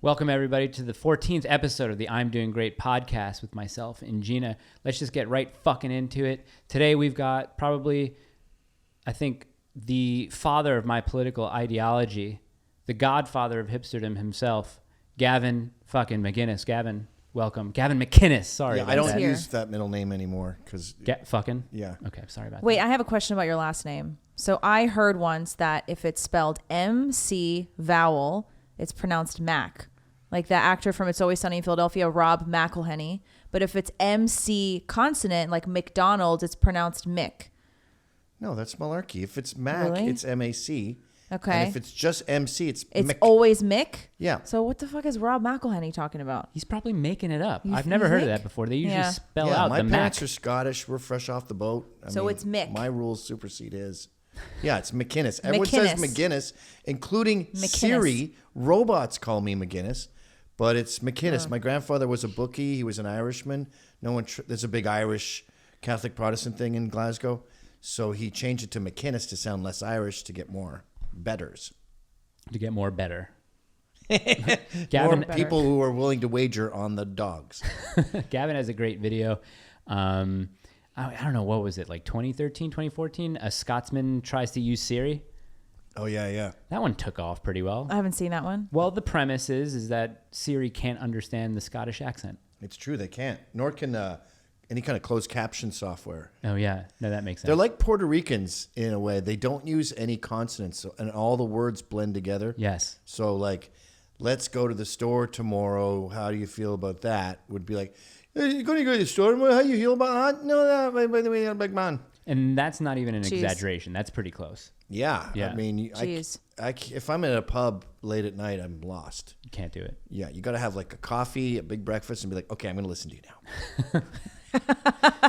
Welcome, everybody, to the 14th episode of the I'm Doing Great podcast with myself and Gina. Let's just get right fucking into it. Today, we've got probably, I think, the father of my political ideology, the godfather of hipsterdom himself, Gavin fucking McInnes. Gavin, welcome. Gavin McInnes, sorry. Yeah, I don't use that middle name anymore because... Fucking? Yeah. Okay, sorry about that. Wait, I have a question about your last name. So I heard once that if it's spelled MC vowel, it's pronounced Mac. Like that actor from It's Always Sunny in Philadelphia, Rob McElhenney. But if it's MC consonant, like McDonald's, it's pronounced Mick. No, that's malarkey. If it's Mac, Really? it's M-A-C. Okay. And if it's just MC, it's It's Mick. always Mick? Yeah. So what the fuck is Rob McElhenney talking about? He's probably making it up. You I've never heard of think? that before. They usually Yeah. spell Yeah, out my the parents Mac. are Scottish. We're fresh off the boat. So it's Mick. My rules supersede his. Yeah, it's McInnes. Everyone says McGinnis, including Siri. Robots call me McGinnis, but it's McInnes. My grandfather was a bookie. He was an Irishman. There's a big Irish Catholic Protestant thing in Glasgow, so he changed it to McInnes to sound less Irish to get more betters. To get more better. More people who are willing to wager on the dogs. Gavin has a great video. I don't know, what was it, like 2013, 2014? A Scotsman tries to use Siri. Oh, yeah. That one took off pretty well. I haven't seen that one. Well, the premise is that Siri can't understand the Scottish accent. It's true, they can't. Nor can any kind of closed caption software. Oh, yeah. No, that makes sense. They're like Puerto Ricans in a way. They don't use any consonants, and all the words blend together. Yes. So, like, let's go to the store tomorrow. How do you feel about that? Would be like, hey, you're going to go to the store tomorrow? How do you feel about that? No, by the way, I'm like, man. And that's not even an Jeez. exaggeration. That's pretty close. Yeah. Yeah. I mean, Jeez. if I'm at a pub late at night, I'm lost. You can't do it. Yeah, you got to have like a coffee, a big breakfast, and be like, okay, I'm going to listen to you now.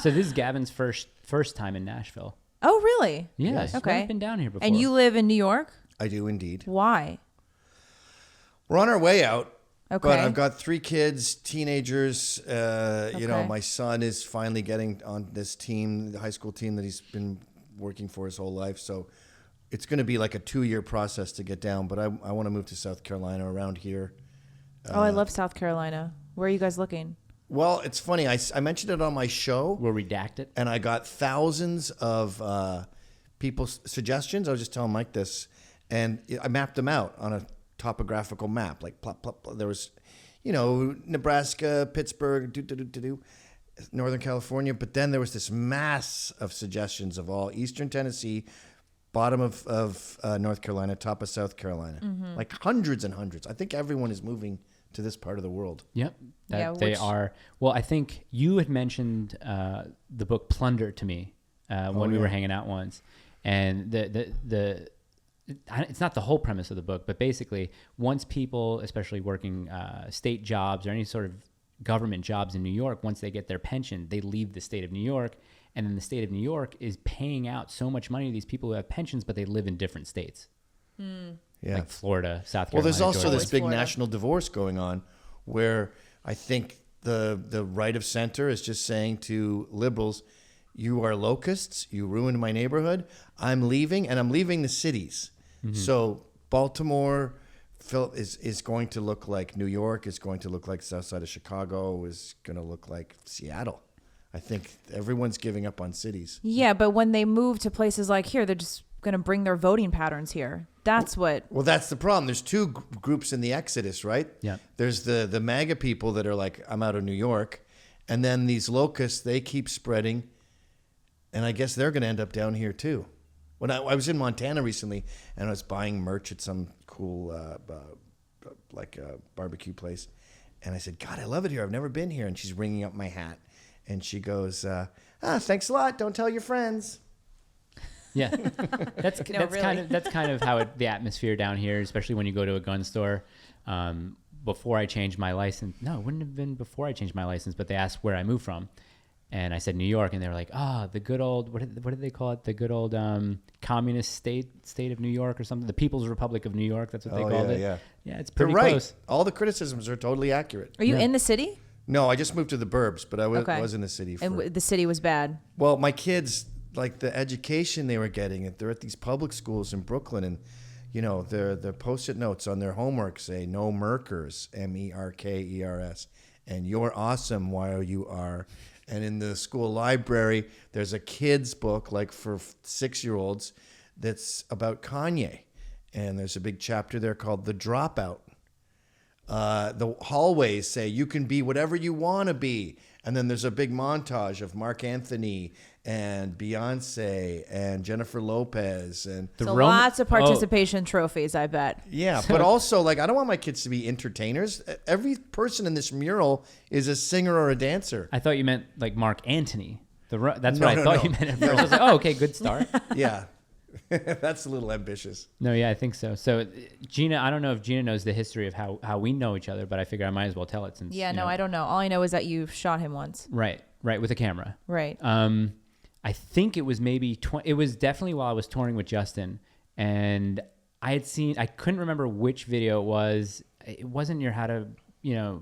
So this is Gavin's first time in Nashville. Oh, really? Yeah. Yes. He's Okay. never been down here before. And you live in New York? I do indeed. Why? We're on our way out. Okay. But I've got 3 kids, teenagers. You know, Okay. my son is finally getting on this team, the high school team that he's been working for his whole life. So it's going to be like a 2-year process to get down. But I want to move to South Carolina around here. I love South Carolina. Where are you guys looking? Well, it's funny. I mentioned it on my show. We'll redact it. And I got thousands of people's suggestions. I was just telling Mike this. And I mapped them out on a topographical map. Like, plop, plop, plop. There was, Nebraska, Pittsburgh, Northern California. But then there was this mass of suggestions of all Eastern Tennessee, bottom of North Carolina, top of South Carolina. Mm-hmm. Like hundreds and hundreds. I think everyone is moving to this part of the world. Yep. Yeah, They are. Well, I think you had mentioned the book Plunder to me when we were hanging out once. And it's not the whole premise of the book, but basically once people, especially working state jobs or any sort of government jobs in New York, once they get their pension, they leave the state of New York. And then the state of New York is paying out so much money to these people who have pensions, but they live in different states. Yeah. Like Florida, South Carolina. Well, there's also Georgia. this big Florida. national divorce going on where I think the right of center is just saying to liberals, you are locusts, you ruined my neighborhood, I'm leaving, and I'm leaving the cities. Mm-hmm. So Baltimore is going to look like New York, is going to look like the south side of Chicago, is going to look like Seattle. I think everyone's giving up on cities. Yeah, but when they move to places like here, they're just going to bring their voting patterns here. That's what... Well, that's the problem. There's 2 groups in the exodus, right? Yeah. There's the MAGA people that are like, I'm out of New York. And then these locusts, they keep spreading. And I guess they're going to end up down here too. When I was in Montana recently, and I was buying merch at some cool barbecue place. And I said, God, I love it here. I've never been here. And she's ringing up my hat. And she goes, thanks a lot. Don't tell your friends. Yeah, that's really. kind of how the atmosphere down here, especially when you go to a gun store. Before I changed my license, no, it wouldn't have been before I changed my license, but they asked where I moved from, and I said New York, and they were like, the good old what did they call it? The good old communist state of New York or something. The People's Republic of New York. That's what they called it. Yeah, yeah, it's They're pretty right. close. All the criticisms are totally accurate. Are you in the city? No, I just moved to the burbs, but I Okay. was in the city. And the city was bad. Well, my kids, like the education they were getting, they're at these public schools in Brooklyn, and their post-it notes on their homework say no Merkers, Merkers, and you're awesome, YOUR. And in the school library, there's a kid's book, like for 6-year-olds, that's about Kanye. And there's a big chapter there called The Dropout. The hallways say you can be whatever you want to be. And then there's a big montage of Mark Anthony and Beyonce and Jennifer Lopez. And lots of participation trophies, I bet. Yeah, but also, like, I don't want my kids to be entertainers. Every person in this mural is a singer or a dancer. I thought you meant like Mark Antony. That's what I thought you meant at first. I was like, oh, okay, good start. Yeah. That's a little ambitious. No, yeah, I think so. So Gina, I don't know if Gina knows the history of how we know each other, but I figure I might as well tell it since. Yeah, I don't know. All I know is that you shot him once. Right, with a camera. Right. I think it was maybe it was definitely while I was touring with Justin, and I couldn't remember which video it was. It wasn't your how to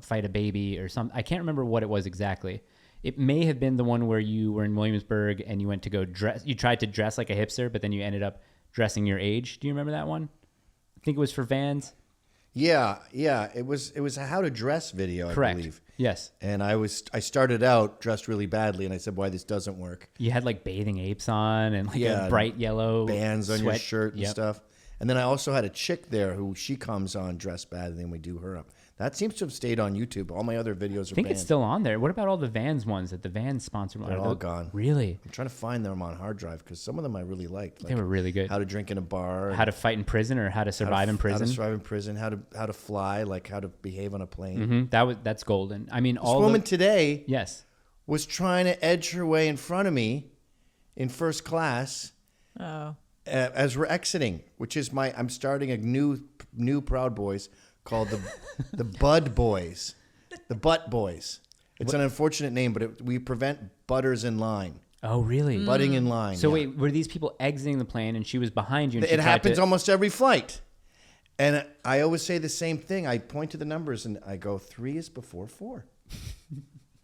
fight a baby or something. I can't remember what it was exactly. It may have been the one where you were in Williamsburg and you went to go dress. You tried to dress like a hipster, but then you ended up dressing your age. Do you remember that one? I think it was for Vans. Yeah. It was a how to dress video, Correct. I believe. Yes. And I started out dressed really badly, and I said, "Why this doesn't work?" You had like bathing apes on and like a bright yellow bands on your sweat. shirt and stuff. And then I also had a chick there who she comes on dressed bad, and then we do her up. That seems to have stayed on YouTube. All my other videos are I think banned. it's still on there. What about all the Vans ones that the Vans sponsored? They're all gone. Really? I'm trying to find them on hard drive because some of them I really liked. Like they were really good. How to drink in a bar. How to fight in prison or how to survive in prison. How to survive in prison. How to fly. Like how to behave on a plane. Mm-hmm. That's golden. I mean, this woman today was trying to edge her way in front of me in first class. Oh. As we're exiting, which is I'm starting a new Proud Boys called the Bud Boys, the Butt Boys. It's an unfortunate name, but we prevent butters in line. Oh, really? Butting in line. So wait, were these people exiting the plane and she was behind you? And it happens almost every flight. And I always say the same thing. I point to the numbers and I go, 3 is before 4.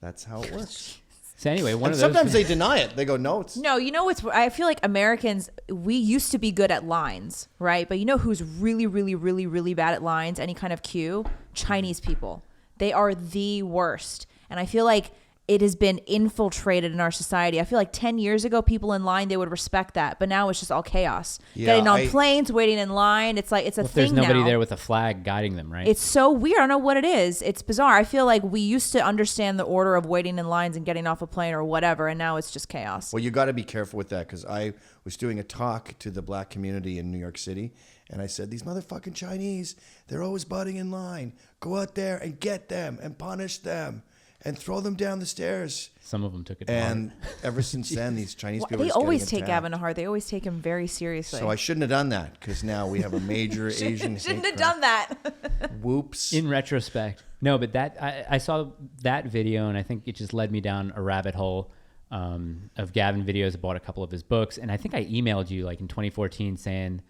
That's how it works. So anyway, sometimes they deny it. They go, no, it's... No, I feel like Americans, we used to be good at lines, right? But you know who's really, really, really, really bad at lines, any kind of cue? Chinese people. They are the worst. And I feel like it has been infiltrated in our society. I feel like 10 years ago, people in line, they would respect that. But now it's just all chaos. Yeah, Getting on planes, waiting in line. It's like, it's a thing now. There's nobody there with a flag guiding them, right? It's so weird. I don't know what it is. It's bizarre. I feel like we used to understand the order of waiting in lines and getting off a plane or whatever. And now it's just chaos. Well, you got to be careful with that because I was doing a talk to the black community in New York City. And I said, these motherfucking Chinese, they're always butting in line. Go out there and get them and punish them. And throw them down the stairs. Some of them took it. And ever since then, these Chinese people. They always take Gavin to heart. They always take him very seriously. So I shouldn't have done that because now we have a major Asian. Shouldn't have done that. Whoops. In retrospect, no, but I saw that video and I think it just led me down a rabbit hole of Gavin videos. I bought a couple of his books, and I think I emailed you like in 2014 saying,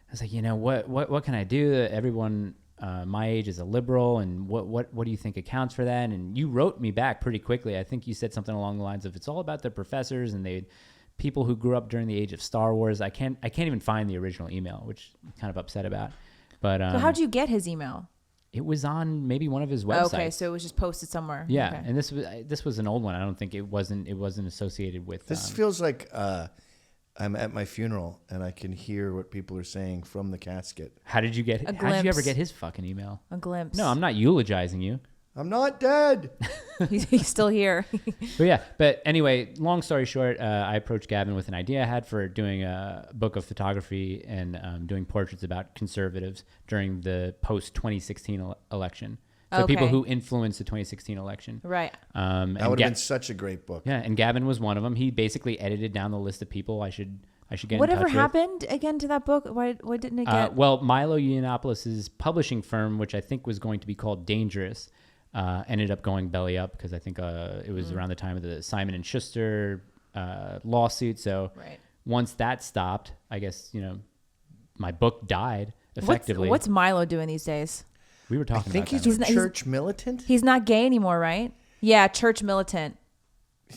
I was like, what can I do? Everyone. My age is a liberal, and what do you think accounts for that? And you wrote me back pretty quickly. I think you said something along the lines of, it's all about the professors and people who grew up during the age of Star Wars. I can't even find the original email, which I'm kind of upset about. But so how'd you get his email? It was on maybe one of his websites. Okay, so it was just posted somewhere. Yeah, okay. And this was an old one. I don't think it wasn't associated with. This feels like I'm at my funeral and I can hear what people are saying from the casket. How did you ever get his fucking email? A glimpse. No, I'm not eulogizing you. I'm not dead. He's still here. But anyway, long story short, I approached Gavin with an idea I had for doing a book of photography and doing portraits about conservatives during the post-2016 election. So people who influenced the 2016 election. Right. That would have been such a great book. Yeah, and Gavin was one of them. He basically edited down the list of people I should get in touch with. Whatever happened again to that book? Why didn't it get... Well, Milo Yiannopoulos' publishing firm, which I think was going to be called Dangerous, ended up going belly up because I think it was around the time of the Simon & Schuster lawsuit. So once that stopped, I guess, my book died effectively. What's Milo doing these days? We were talking about that. I think he's church militant. He's not gay anymore, right? Yeah, church militant.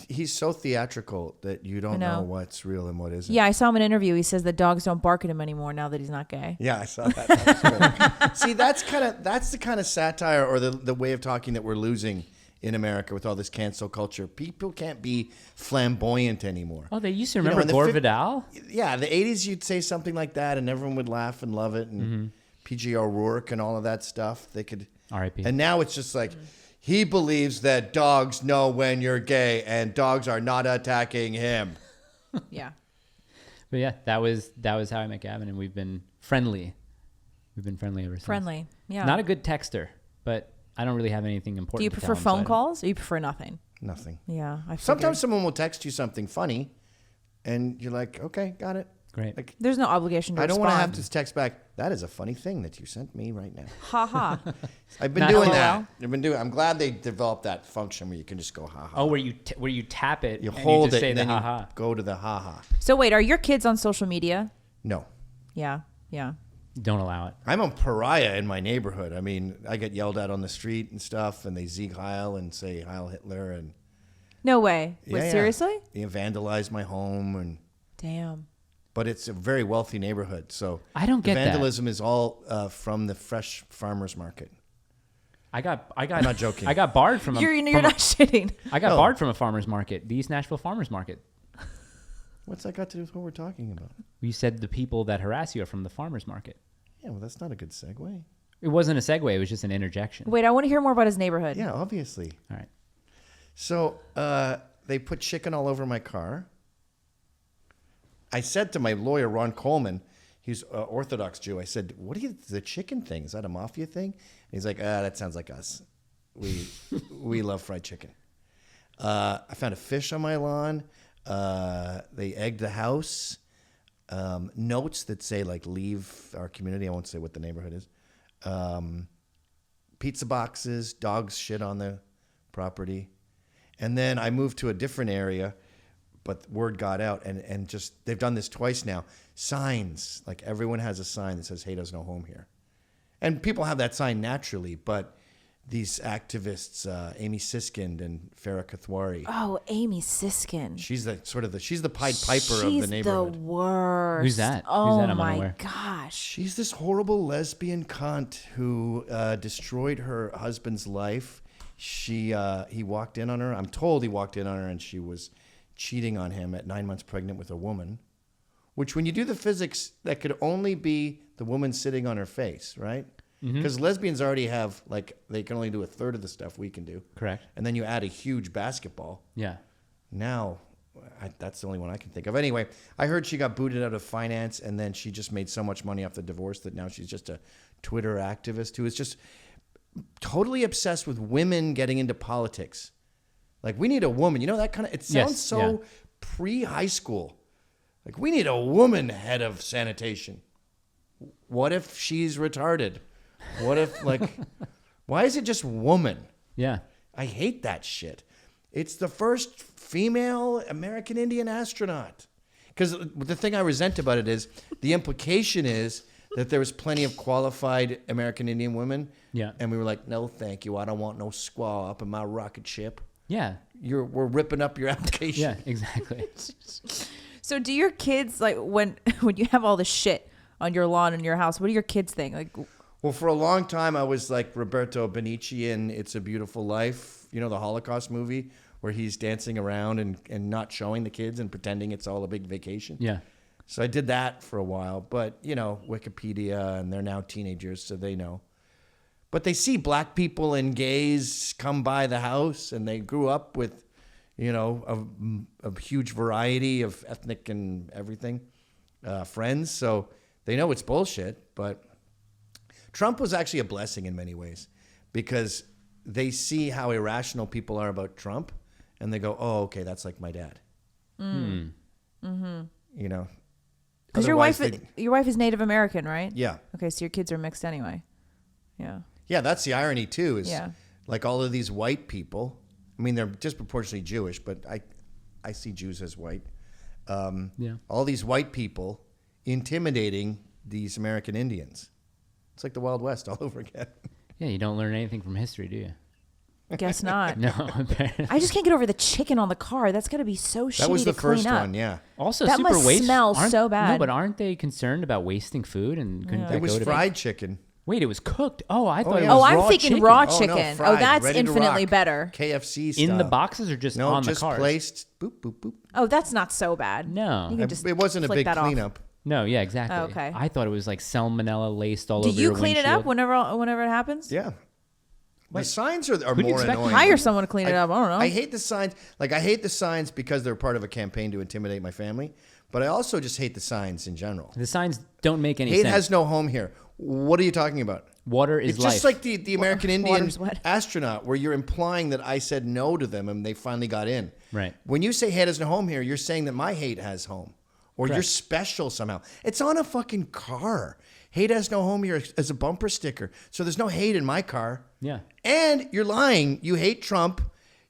He's so theatrical that you don't know what's real and what isn't. Yeah, I saw him in an interview. He says that dogs don't bark at him anymore now that he's not gay. Yeah, I saw that. That was See, that's the kind of satire or the way of talking that we're losing in America with all this cancel culture. People can't be flamboyant anymore. Oh, they used to remember Gore Vidal? Yeah, the 80s you'd say something like that and everyone would laugh and love it, and P.G. O'Rourke and all of that stuff. They could R.I.P. And now it's just like he believes that dogs know when you're gay and dogs are not attacking him. Yeah. But yeah, that was how I met Gavin, and we've been friendly. We've been friendly ever since. Friendly. Yeah. Not a good texter, but I don't really have anything important. Do you to prefer tell him, phone calls or you prefer nothing? Nothing. Yeah. Sometimes someone will text you something funny and you're like, okay, got it. Great. Like, there's no obligation to I don't want to respond. have to text back. That is a funny thing that you sent me right now. Ha ha. I've been doing that. I'm glad they developed that function where you can just go ha ha. Oh, where you tap it, You and hold you just it say and the then ha you ha. go to the ha ha. So wait, are your kids on social media? No. Yeah. Yeah. Don't allow it. I'm a pariah in my neighborhood. I mean, I get yelled at on the street and stuff, and they Sieg Heil and say Heil Hitler, and No way. Wait, seriously? They vandalize my home, and Damn. but it's a very wealthy neighborhood, so I don't get the that. vandalism is all from the fresh farmers market. I'm not joking. I got barred from You're not shitting. I got barred from a farmer's market, the East Nashville Farmers Market. What's that got to do with what we're talking about? You said the people that harass you are from the farmer's market. Yeah, well, that's not a good segue. It wasn't a segue. It was just an interjection. Wait, I want to hear more about his neighborhood. Yeah, obviously. All right. So they put chicken all over my car. I said to my lawyer, Ron Coleman, he's an Orthodox Jew. I said, "What are the chicken thing? Is that a mafia thing?" And he's like, "That sounds like us. We love fried chicken." I found a fish on my lawn. They egged the house. Notes that say like "Leave our community." I won't say what the neighborhood is. Pizza boxes. Dogs shit on the property. And then I moved to a different area, but word got out, and just they've done this twice now. Signs, like everyone has a sign that says "Hato's no home here," and people have that sign naturally. But these activists, Amy Siskind and Farah Kathwari. Oh, Amy Siskind. She's the Pied Piper of the neighborhood. She's the worst. Who's that? Oh Who's that? I'm my unaware. gosh. She's this horrible lesbian cunt who destroyed her husband's life. He walked in on her. I'm told he walked in on her, and she was cheating on him at 9 months pregnant with a woman. Which, when you do the physics, that could only be the woman sitting on her face, right? Because lesbians already have, like, they can only do a third of the stuff we can do. Correct. And then you add a huge basketball. Yeah. Now, that's the only one I can think of. Anyway, I heard she got booted out of finance, and then she just made so much money off the divorce that now she's just a Twitter activist who is just totally obsessed with women getting into politics. Like, we need a woman. You know, that kind of, it sounds pre-high school. Like, we need a woman head of sanitation. What if she's retarded? What if, like, why is it just woman? Yeah. I hate that shit. It's the first female American Indian astronaut. Because the thing I resent about it is the implication is that there was plenty of qualified American Indian women. Yeah. And we were like, no, thank you. I don't want no squaw up in my rocket ship. Yeah. We're ripping up your application. Yeah, exactly. So do your kids, like, when you have all this shit on your lawn in your house, what do your kids think? Like, Well, for a long time, I was like Roberto Benici in It's a Beautiful Life, you know, the Holocaust movie, where he's dancing around and not showing the kids and pretending it's all a big vacation. Yeah. So I did that for a while, but, you know, Wikipedia, and they're now teenagers, so they know. But they see black people and gays come by the house, and they grew up with, you know, a huge variety of ethnic and everything friends, so they know it's bullshit. But Trump was actually a blessing in many ways, because they see how irrational people are about Trump, and they go, oh, okay, that's like my dad. Mm-hmm. You know? Because your wife is Native American, right? Yeah. Okay, so your kids are mixed anyway. Yeah. Yeah, that's the irony, too, is Yeah. like all of these white people, I mean, they're disproportionately Jewish, but I see Jews as white. Yeah. All these white people intimidating these American Indians. It's like the Wild West all over again. Yeah, you don't learn anything from history, do you? Guess not. No, apparently. I just can't get over the chicken on the car. That's got to be so shitty That was the to clean first up. one, yeah. Also, That super must smell so bad. No, but aren't they concerned about wasting food and couldn't that It was go to fried chicken. Wait, it was cooked. Oh, I thought it yeah. was Oh, I'm raw thinking chicken. raw Oh, no, chicken. fried, that's ready to infinitely rock. better. KFC style. in the boxes or just No, on just the cars? placed. Boop, boop, boop. Oh, that's not so bad. No. You can just It wasn't a flick big that off. cleanup. No, yeah, exactly. Oh, okay. I thought it was like salmonella laced all Do over you your clean it up windshield. whenever it happens? Yeah. The signs are Who do you more expect? annoying. Hire someone to clean it up. I don't know. I hate the signs. Like, I hate the signs because they're part of a campaign to intimidate my family. But I also just hate the signs in general. The signs don't make any Hate sense. has no home here. What are you talking about? Water is It's life. just like the American Indian Water's wet. astronaut, where you're implying that I said no to them and they finally got in. Right. When you say hate has no home here, you're saying that my hate has home. Or you're Correct. special somehow. It's on a fucking car. Hate has no home here as a bumper sticker. So there's no hate in my car. Yeah. And you're lying. You hate Trump.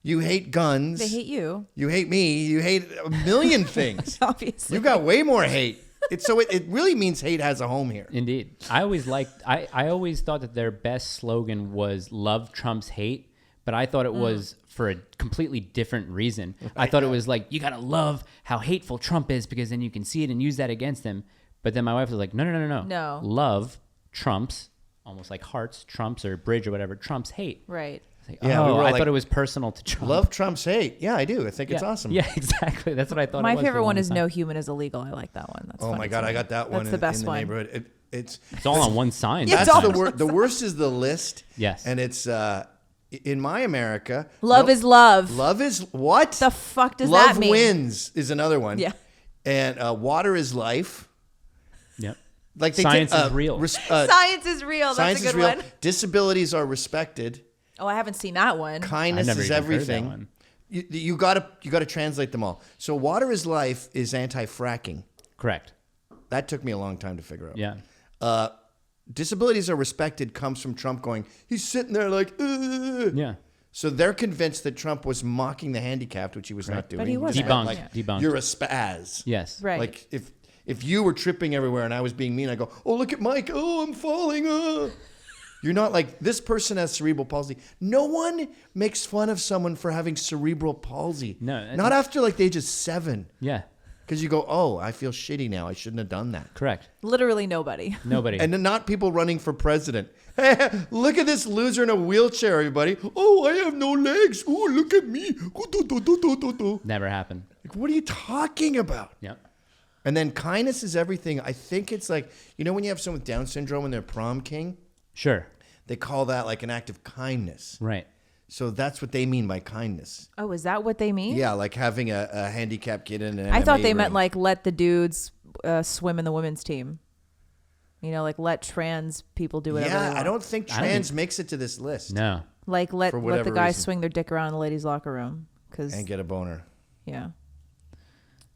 You hate guns. They hate you, You hate me. You hate a million things. obviously. You got way more hate. It really means hate has a home here. Indeed. I always thought that their best slogan was love Trump's hate, but I thought it was for a completely different reason. I thought it was like, you got to love how hateful Trump is because then you can see it and use that against him. But then my wife was like, no. No. Love Trump's, almost like hearts, Trump's or bridge or whatever, Trump's hate. Right. It's like, Yeah, we were I like, thought it was personal to Trump. Love Trump's hate. Yeah, I do. I think it's Yeah. awesome. Yeah, exactly. That's what I thought. My it was for favorite a one long is time. no human is illegal. I like that one. That's Oh funny my to God, me. I got that one That's the best in the one. neighborhood. It's all on one sign. Yeah, That's it's all- the worst. The worst is the list. Yes. And it's in my America. Love is love. Love is what? The fuck does love that mean? wins is another one. Yeah. And water is life. Yep. Like they Science take, is real. Science is real. Science That's a is good real. one. Disabilities are respected. Oh, I haven't seen that one. Kindness I've never is even heard that everything. one. You gotta translate them all. So water is life is anti-fracking. Correct. That took me a long time to figure out. Yeah. Disabilities are respected comes from Trump going, he's sitting there like, ugh. Yeah. So they're convinced that Trump was mocking the handicapped, which he was not doing. But he was wasn't. Debunked. like, Debunked. You're a spaz. Yes. Right. Like if you were tripping everywhere and I was being mean, I go, oh, look at Mike. Oh, I'm falling. You're not like, this person has cerebral palsy. No one makes fun of someone for having cerebral palsy. No. Not after like the age of 7. Yeah. Because you go, oh, I feel shitty now. I shouldn't have done that. Correct. Literally nobody. Nobody. And then not people running for president. Hey, look at this loser in a wheelchair, everybody. Oh, I have no legs. Oh, look at me. Never happened. Like, what are you talking about? Yep. And then kindness is everything. I think it's like, you know when you have someone with Down syndrome and they're prom king? Sure. They call that like an act of kindness. Right. So that's what they mean by kindness. Oh, is that what they mean? Yeah, like having a handicapped kid in an I thought MMA they meant ring. like let the dudes swim in the women's team. You know, like let trans people do whatever. they Yeah, want. I don't think I don't trans think- makes it to this list. No. Like let For the whatever guys reason. swing their dick around in the ladies' locker room. Cause And get a boner. yeah.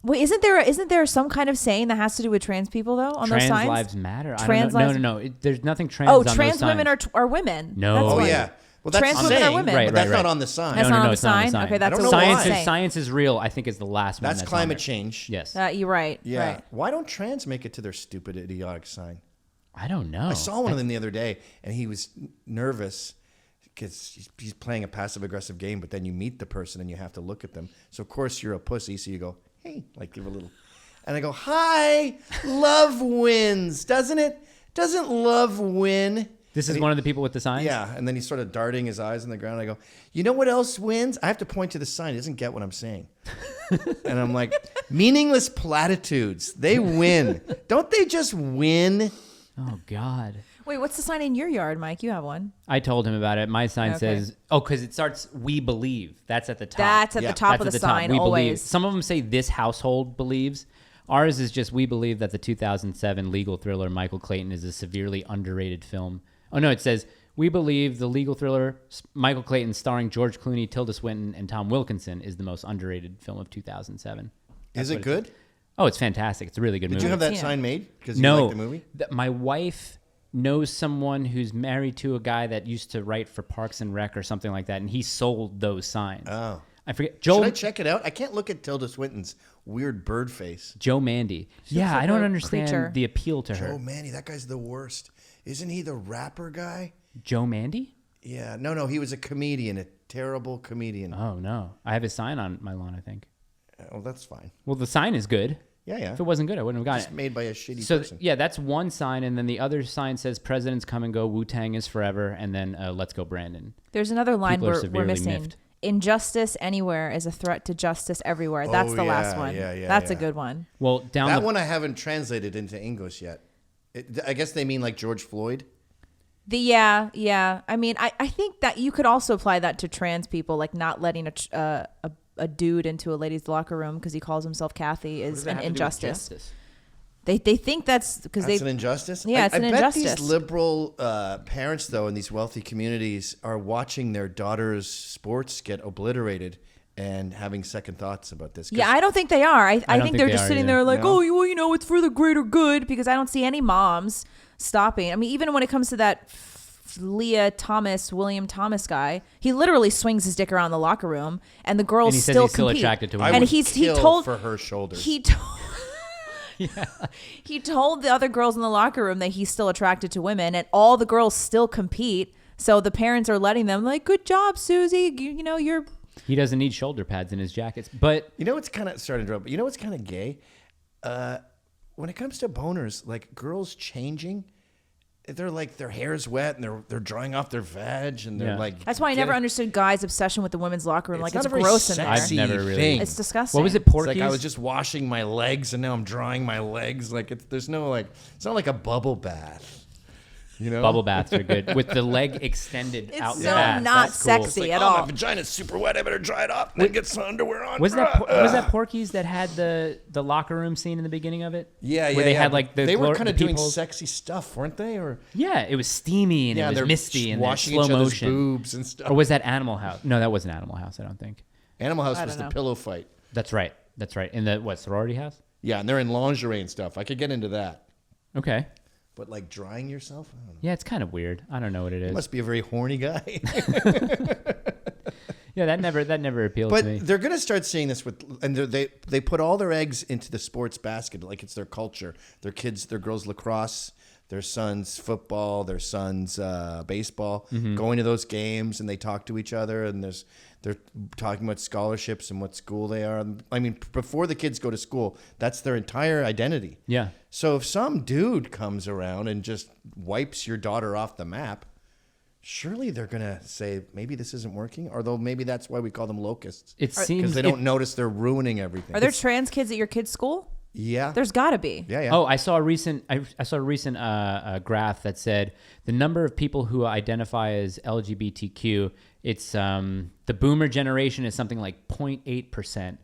Wait, isn't there some kind of saying that has to do with trans people though on Trans those signs? lives matter. Trans I don't lives- know. No. There's nothing trans. Oh, on those trans women signs. are women. No. That's Oh, why. yeah. Well, that's Trans the women are saying, women. Right, but that's right, not right. on the sign. That's no, not on the it's not on the sign? sign. Okay, that's I don't a know weird why. saying. Science is real. I think is the last one. That's on climate there. change. Yes. You're right. Yeah. Right. Why don't trans make it to their stupid, idiotic sign? I don't know. I saw one of them the other day, and he was nervous because he's playing a passive-aggressive game, but then you meet the person, and you have to look at them. So, of course, you're a pussy, so you go, hey, like give a little. And I go, hi, love wins, doesn't it? Doesn't love win? This is And one of the people with the signs. Yeah, and then he's sort of darting his eyes on the ground. I go, you know what else wins? I have to point to the sign. He doesn't get what I'm saying. And I'm like, meaningless platitudes. They win. Don't they just win? Oh God. Wait, what's the sign in your yard, Mike? You have one. I told him about it. My sign Okay. says, because it starts, we believe. That's at the top. That's at Yeah. the top That's of at the sign We believe. always. Some of them say this household believes. Ours is just, we believe that the 2007 legal thriller Michael Clayton is a severely underrated film. Oh no, it says, we believe the legal thriller Michael Clayton starring George Clooney, Tilda Swinton, and Tom Wilkinson is the most underrated film of 2007. Is That's what it good? says. Oh, it's fantastic. It's a really good Did movie. you have that Yeah. sign made because you No. like the movie? My wife knows someone who's married to a guy that used to write for Parks and Rec or something like that, and he sold those signs. Oh. I forget. Should Joe I check it out? I can't look at Tilda Swinton's weird bird face. Joe Mandy. Yeah, like I don't a understand creature. the appeal to her. Oh, Manny, that guy's the worst. Isn't he the rapper guy? Joe Mandy? Yeah. No, he was a comedian. terrible comedian. Oh no, I have his sign on my lawn, I think. Oh, that's fine. Well, the sign is good. Yeah. If it wasn't good, I wouldn't have gotten Just it. made by a shitty So person. yeah, that's one sign, and then the other sign says "Presidents come and go, Wu-Tang is forever," and then "Let's go, Brandon." There's another line People are we're severely missing. miffed. Injustice anywhere is a threat to justice everywhere. That's Oh, the last yeah, one. yeah, That's a yeah. good one. Well, down That the one I haven't translated into English yet. I guess they mean like George Floyd. Yeah. I mean, I think that you could also apply that to trans people, like not letting a dude into a ladies' locker room because he calls himself Kathy What does is that an have to do with injustice. justice? They think that's because That's they an injustice? Yeah, it's I an bet injustice. these liberal parents, though, in these wealthy communities are watching their daughters' sports get obliterated and having second thoughts about this. 'Cause Yeah, I don't think they are. I don't think they're they just are sitting either. there like, No? oh, well, you know, it's for the greater good, because I don't see any moms stopping. I mean, even when it comes to that William Thomas guy, he literally swings his dick around the locker room, and the girls And he says still he's still compete. attracted to I women. And would he kill told for her shoulders. he told he told the other girls in the locker room that he's still attracted to women, and all the girls still compete. So the parents are letting them like, good job, Susie. You know, you're. He doesn't need shoulder pads in his jackets, but You know what's kind of starting to drop? You know what's kind of gay? When it comes to boners, like girls changing, they're like their hair's wet and they're drying off their veg and they're Yeah. like. That's why I never getting- understood guys' obsession with the women's locker room. It's Like, not it's a very gross in there. I've sexy never really- thing. It's disgusting. what was it? It's Porky's? like I was just washing my legs and now I'm drying my legs. Like there's no like it's not like a bubble bath, you know. Bubble baths are good with the leg extended It's out the so bath. not That's cool. sexy It's like, at oh, all. my vagina's super wet. I better dry it off and then get some underwear on. Was that Porky's that had the locker room scene in the beginning of it? Yeah, yeah. Where they yeah. had like the they were glor- kind of the doing peepholes? sexy stuff, weren't they? Or Yeah, it was steamy and it they're was misty and washing slow each other's motion. boobs and stuff. Or was that Animal House? No, that wasn't Animal House. I don't think. Animal House I was don't the know. pillow fight. That's right. In the sorority house? Yeah, and they're in lingerie and stuff. I could get into that, Okay. but like drying yourself, I don't know. Yeah, it's kind of weird. I don't know what it You is. must be a very horny guy. Yeah, that never appealed But to me. they're going to start seeing this with, and they put all their eggs into the sports basket, like it's their culture. Their kids, their girls lacrosse, their sons football, their sons baseball, going to those games, and they talk to each other, and they're talking about scholarships and what school they are. I mean, before the kids go to school, that's their entire identity. Yeah. So if some dude comes around and just wipes your daughter off the map, surely they're going to say, maybe this isn't working. Although maybe that's why we call them locusts. It seems Because they don't notice they're ruining everything. Are there trans kids at your kid's school? Yeah. There's got to be. Yeah, yeah. Oh, I saw a recent graph that said the number of people who identify as LGBTQ. It's the Boomer generation is something like 0.8%.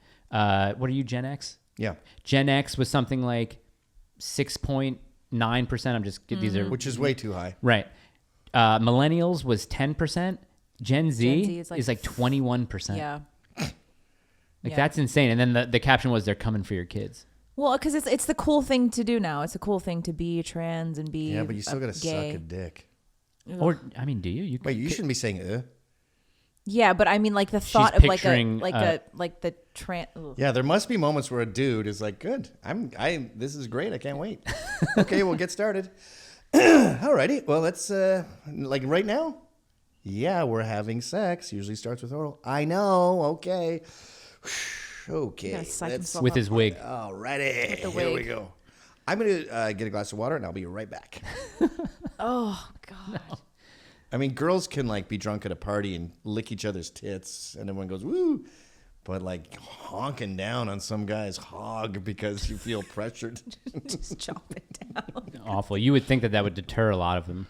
What are you, Gen X? Yeah. Gen X was something like 6.9%. I'm just these are Which is way too high. right. Millennials was 10%. Gen Z is is like like 21%. Yeah. Like Yeah. that's insane. And then the caption was, "They're coming for your kids." Well, because it's the cool thing to do now. It's a cool thing to be trans and be Yeah, but you still got to suck gay. a dick. Or I mean, do you? Wait, you shouldn't be saying Yeah, but I mean, like the She's thought of picturing, like the trans. Yeah, there must be moments where a dude is like, good. This is great. I can't wait. Okay, we'll get started. Alrighty. Well, let's like right now. Yeah, we're having sex. Usually starts with oral. I know. Okay. Okay. gotta psych himself with up. his wig. Alrighty. the Here we wig. go. I'm gonna get a glass of water and I'll be right back. Oh God. I mean, girls can like be drunk at a party and lick each other's tits, and everyone goes woo. But like honking down on some guy's hog because you feel pressured. Just chop it down. Awful. You would think that would deter a lot of them.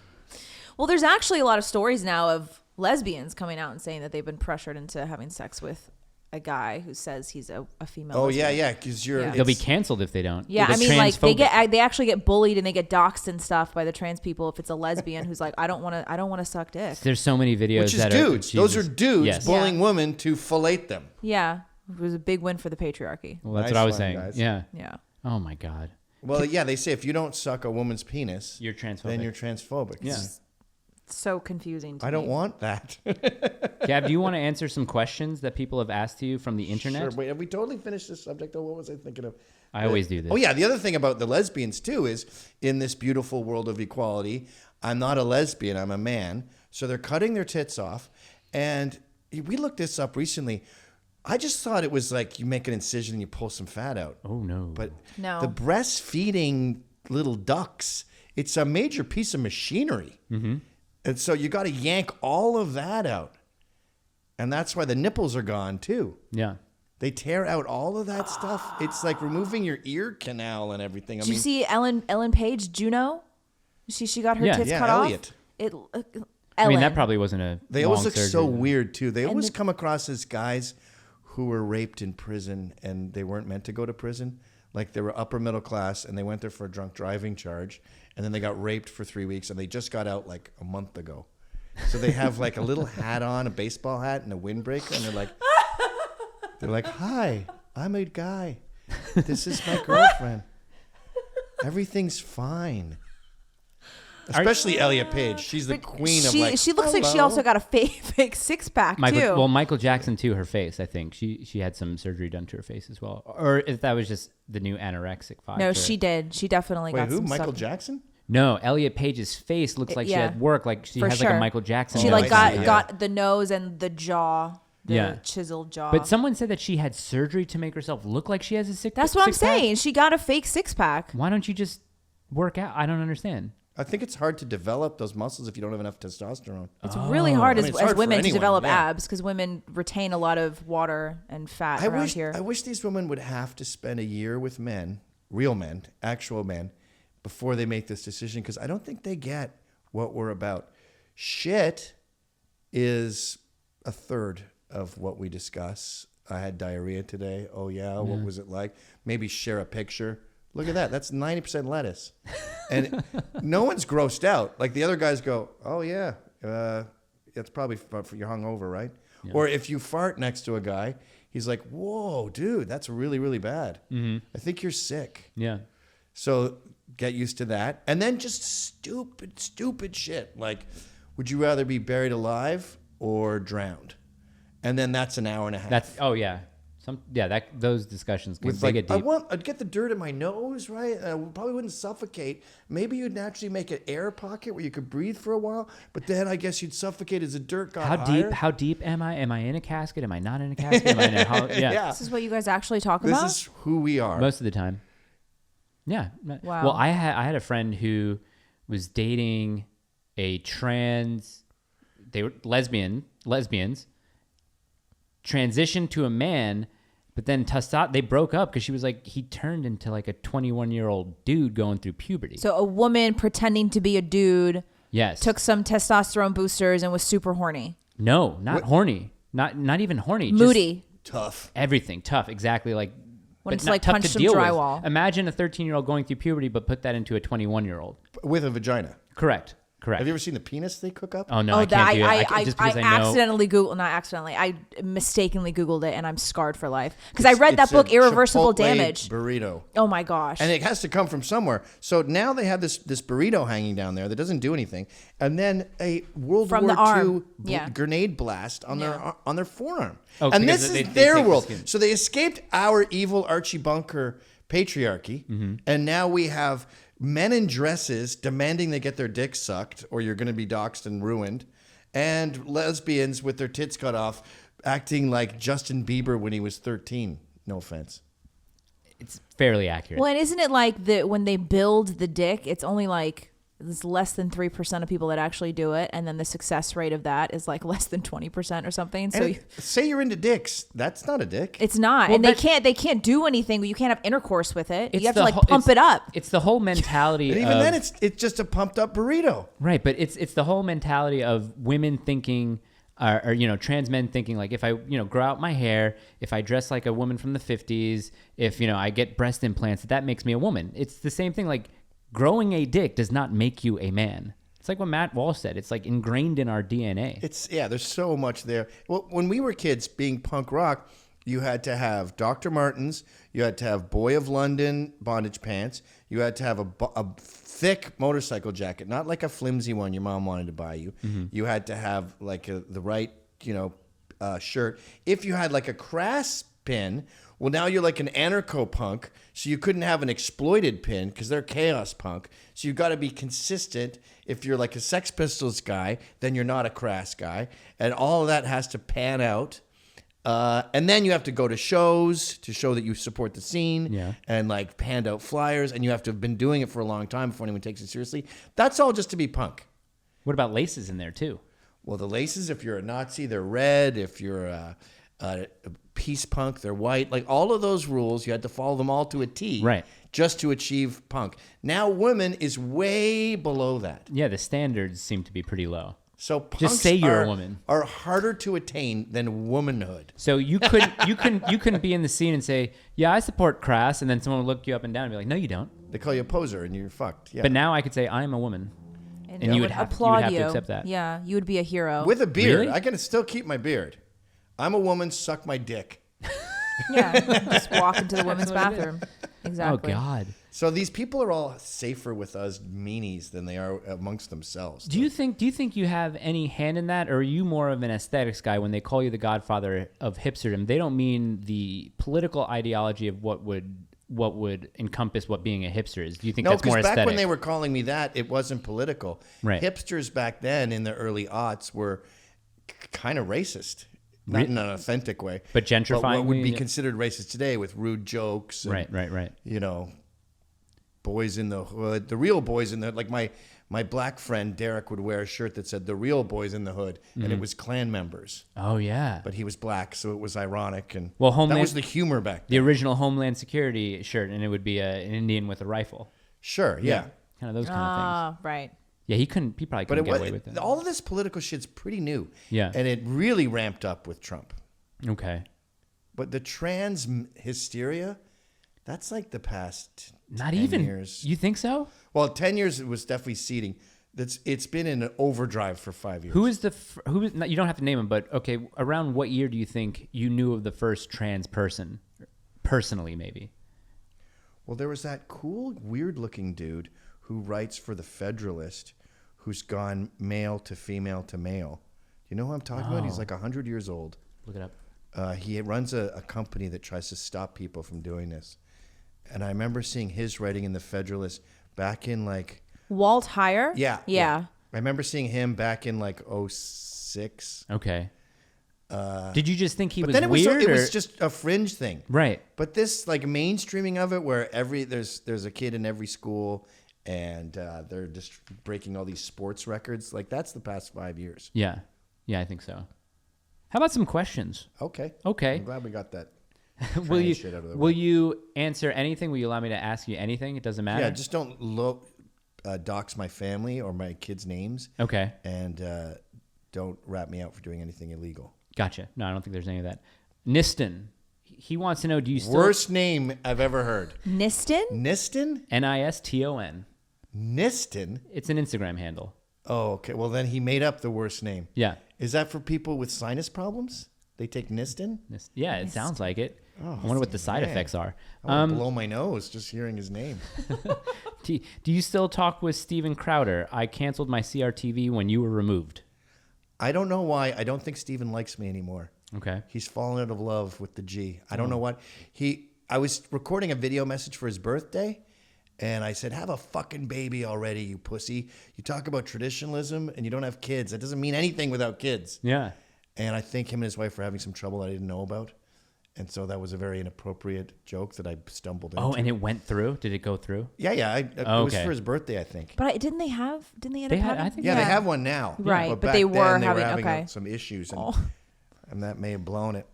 Well, there's actually a lot of stories now of lesbians coming out and saying that they've been pressured into having sex with a guy who says he's a female. Oh lesbian. yeah, because you're. Yeah. They'll be it's- canceled if they don't. Yeah, They're I mean, like they transphobic. they actually get bullied and they get doxxed and stuff by the trans people if it's a lesbian who's like, I don't want to suck dick. There's so many videos Which is that dudes. are Those are Jesus. dudes Yes. bullying women to fillet them. Yeah, it was a big win for the patriarchy. Well, that's Nice what I was one, saying. guys. Yeah. Yeah. Oh my God. Well, yeah, they say if you don't suck a woman's penis, You're transphobic. then you're transphobic. Yeah. It's so confusing to I don't me. want that. Gab, do you want to answer some questions that people have asked to you from the internet? Sure. Wait, have we totally finished this subject though? What was I thinking of? I always do this. Oh yeah, the other thing about the lesbians too is in this beautiful world of equality, I'm not a lesbian, I'm a man. So they're cutting their tits off, and we looked this up recently. I just thought it was like you make an incision and you pull some fat out. Oh, no. But No. the breastfeeding little ducts, it's a major piece of machinery. Mm-hmm. And so you got to yank all of that out. And that's why the nipples are gone too. Yeah. They tear out all of that stuff. It's like removing your ear canal and everything. Did you see Ellen Page, Juno? She got her Yeah. tits Yeah, cut Elliot. off. I mean, that Ellen. probably wasn't a They long always look so surgery. weird too. They always come across as guys who were raped in prison and they weren't meant to go to prison. Like they were upper middle class and they went there for a drunk driving charge and then they got raped for 3 weeks and they just got out like a month ago. So they have like a little hat on, a baseball hat and a windbreaker, and they're like, "Hi, I'm a guy. This is my girlfriend. Everything's fine." Especially Elliot Page. She's the queen of like. She looks like she "Hello." also got a fake six pack too. Well, Michael Jackson too. Her face, I think she had some surgery done to her face as well, or if that was just the new anorexic vibe. No, to she it. did. She definitely Wait, got who? some Michael stuff. Jackson? No, Elliot Page's face looks like she yeah. had work. Like she For has like sure. a Michael Jackson. She nose. like I see, got the nose and the jaw, the Yeah. chiseled jaw. But someone said that she had surgery to make herself look like she has a six. That's what I'm six-pack. saying. She got a fake six pack. Why don't you just work out? I don't understand. I think it's hard to develop those muscles if you don't have enough testosterone. It's really hard I mean, it's as hard for women to anyone, develop yeah. abs because women retain a lot of water and fat around here. I wish these women would have to spend a year with men, real men, actual men, before they make this decision because I don't think they get what we're about. Shit is a third of what we discuss. I had diarrhea today. Oh, yeah. What was it like? Maybe share a picture. Look at that. That's 90% lettuce. And no one's grossed out. Like the other guys go, oh, yeah, it's probably for you're hungover, right? Yeah. Or if you fart next to a guy, he's like, whoa, dude, that's really, really bad. Mm-hmm. I think you're sick. Yeah. So get used to that. And then just stupid shit. Like, would you rather be buried alive or drowned? And then that's an hour and a half. Those discussions With they like, get deep. I'd get the dirt in my nose, right? I probably wouldn't suffocate. Maybe you'd naturally make an air pocket where you could breathe for a while, but then I guess you'd suffocate as the dirt got higher. How deep am I? Am I in a casket? Am I not in a casket? Am I in a Yeah. This is what you guys actually talk about? This is who we are. Most of the time. Yeah. Wow. Well, I had a friend who was dating a they were lesbians, transitioned to a man, but then they broke up because she was like, he turned into like a 21-year-old dude going through puberty. So a woman pretending to be a dude Yes. took some testosterone boosters and was super horny. No, not horny. Not even horny. Moody. Tough. Everything tough. Exactly like. When but it's not like tough punch to some deal with. drywall. Imagine a 13-year-old going through puberty, but put that into a 21-year-old. With a vagina. Correct. Have you ever seen the penis they cook up? Oh no, I can't do it. I accidentally Googled, not accidentally, I mistakenly Googled it and I'm scarred for life. Because I read that book, a Irreversible Chipotle Damage. burrito. Oh my gosh. And it has to come from somewhere. So now they have this burrito hanging down there that doesn't do anything. And then a World From the War arm. II grenade blast on their forearm. Oh, and because this they is their take the world. skin. So they escaped our evil Archie Bunker patriarchy. Mm-hmm. And now we have men in dresses demanding they get their dicks sucked or you're going to be doxxed and ruined. And lesbians with their tits cut off acting like Justin Bieber when he was 13. No offense. It's fairly accurate. Well, and isn't it like when they build the dick, it's only like it's less than 3% of people that actually do it, and then the success rate of that is like less than 20% or something. So Say you're into dicks. That's not a dick. it's not, Well, and but- they can't do anything. You can't have intercourse with it. It's You have to the like whole- pump it's- it up. It's the whole mentality. And even of, then, it's just a pumped up burrito. right, but it's the whole mentality of women thinking, or trans men thinking like, if I grow out my hair, if I dress like a woman from the 50s, if I get breast implants, that makes me a woman. It's the same thing. Like growing a dick does not make you a man. It's like what Matt Walsh said. It's like ingrained in our DNA. There's so much there. Well, when we were kids being punk rock, you had to have Dr. Martens, you had to have Boy of London bondage pants, you had to have a thick motorcycle jacket, not like a flimsy one your mom wanted to buy you. Mm-hmm. You had to have like the right, shirt. If you had like a crass pin. Well, now you're like an anarcho-punk, so you couldn't have an exploited pin because they're chaos punk. So you've got to be consistent. If you're like a Sex Pistols guy, then you're not a Crass guy. And all of that has to pan out. And then you have to go to shows to show that you support the scene and like hand out flyers. And you have to have been doing it for a long time before anyone takes it seriously. That's all just to be punk. What about laces in there too? Well, the laces, if you're a Nazi, they're red. If you're a peace punk, they're white. Like all of those rules, you had to follow them all to a T, right? Just to achieve punk. Now, women is way below that. Yeah, the standards seem to be pretty low. So punks just say you're a woman are harder to attain than womanhood. So you couldn't be in the scene and say, yeah, I support Crass, and then someone would look you up and down and be like, no, you don't. They call you a poser, and you're fucked. Yeah. But now I could say I'm a woman, and you would have to accept that. Yeah, you would be a hero with a beard. Really? I can still keep my beard. I'm a woman. Suck my dick. Yeah, just walk into the women's bathroom. Exactly. Oh God. So these people are all safer with us meanies than they are amongst themselves. Do you think you have any hand in that, or are you more of an aesthetics guy? When they call you the Godfather of Hipsterdom, they don't mean the political ideology of what would encompass what being a hipster is. Do you think that's more aesthetic? No, because back when they were calling me that, it wasn't political. Right. Hipsters back then in the early aughts were kind of racist. Not in an authentic way. But gentrifying. But what would be considered racist today with rude jokes. And, right. You know, boys in the hood. The real boys in the hood. Like my black friend Derek would wear a shirt that said the real boys in the hood. Mm-hmm. And it was Klan members. Oh, yeah. But he was black, so it was ironic. And that was the humor back then. The original Homeland Security shirt, and it would be an Indian with a rifle. Sure, yeah. Kind of those kind of things. Right. Yeah, he probably couldn't get away with it. All of this political shit's pretty new. Yeah. And it really ramped up with Trump. Okay. But the trans hysteria, that's like the past Not 10 even years. You think so? Well, 10 years it was definitely seeding. It's been in an overdrive for 5 years. Who is you don't have to name him, but okay, around what year do you think you knew of the first trans person? Personally, maybe. Well, there was that cool, weird-looking dude who writes for The Federalist, who's gone male to female to male. You know who I'm talking about? He's like 100 years old. Look it up. He runs a company that tries to stop people from doing this. And I remember seeing his writing in The Federalist back in like... Walt Heyer? Yeah. I remember seeing him back in like 06. Okay. Did you just think he was weird? But then it was just a fringe thing. Right. But this like mainstreaming of it where there's a kid in every school and they're just breaking all these sports records. Like that's the past 5 years. Yeah. Yeah, I think so. How about some questions? Okay. I'm glad we got that. Will way. you answer anything? Will you allow me to ask you anything? It doesn't matter. Yeah, just don't dox my family or my kids' names. Okay. And don't rat me out for doing anything illegal. Gotcha. No, I don't think there's any of that. Niston. He wants to know, do you still... Worst name I've ever heard. Niston? Niston? Niston. Niston? It's an Instagram handle. Oh, okay. Well, then he made up the worst name. Yeah. Is that for people with sinus problems? They take Niston? Yeah, it sounds like it. Oh, I wonder what the side effects are. I want to blow my nose just hearing his name. Do you still talk with Steven Crowder? I canceled my CRTV when you were removed. I don't know why. I don't think Steven likes me anymore. Okay. He's fallen out of love with the G. I don't know what. I was recording a video message for his birthday, and I said, have a fucking baby already, you pussy. You talk about traditionalism, and you don't have kids. That doesn't mean anything without kids. Yeah. And I think him and his wife were having some trouble I didn't know about. And so that was a very inappropriate joke that I stumbled into. Oh, and it went through? Did it go through? Yeah. It was for his birthday, I think. But didn't they end up having? I think they have one now. Right, but they back were then, having having some issues, and that may have blown it.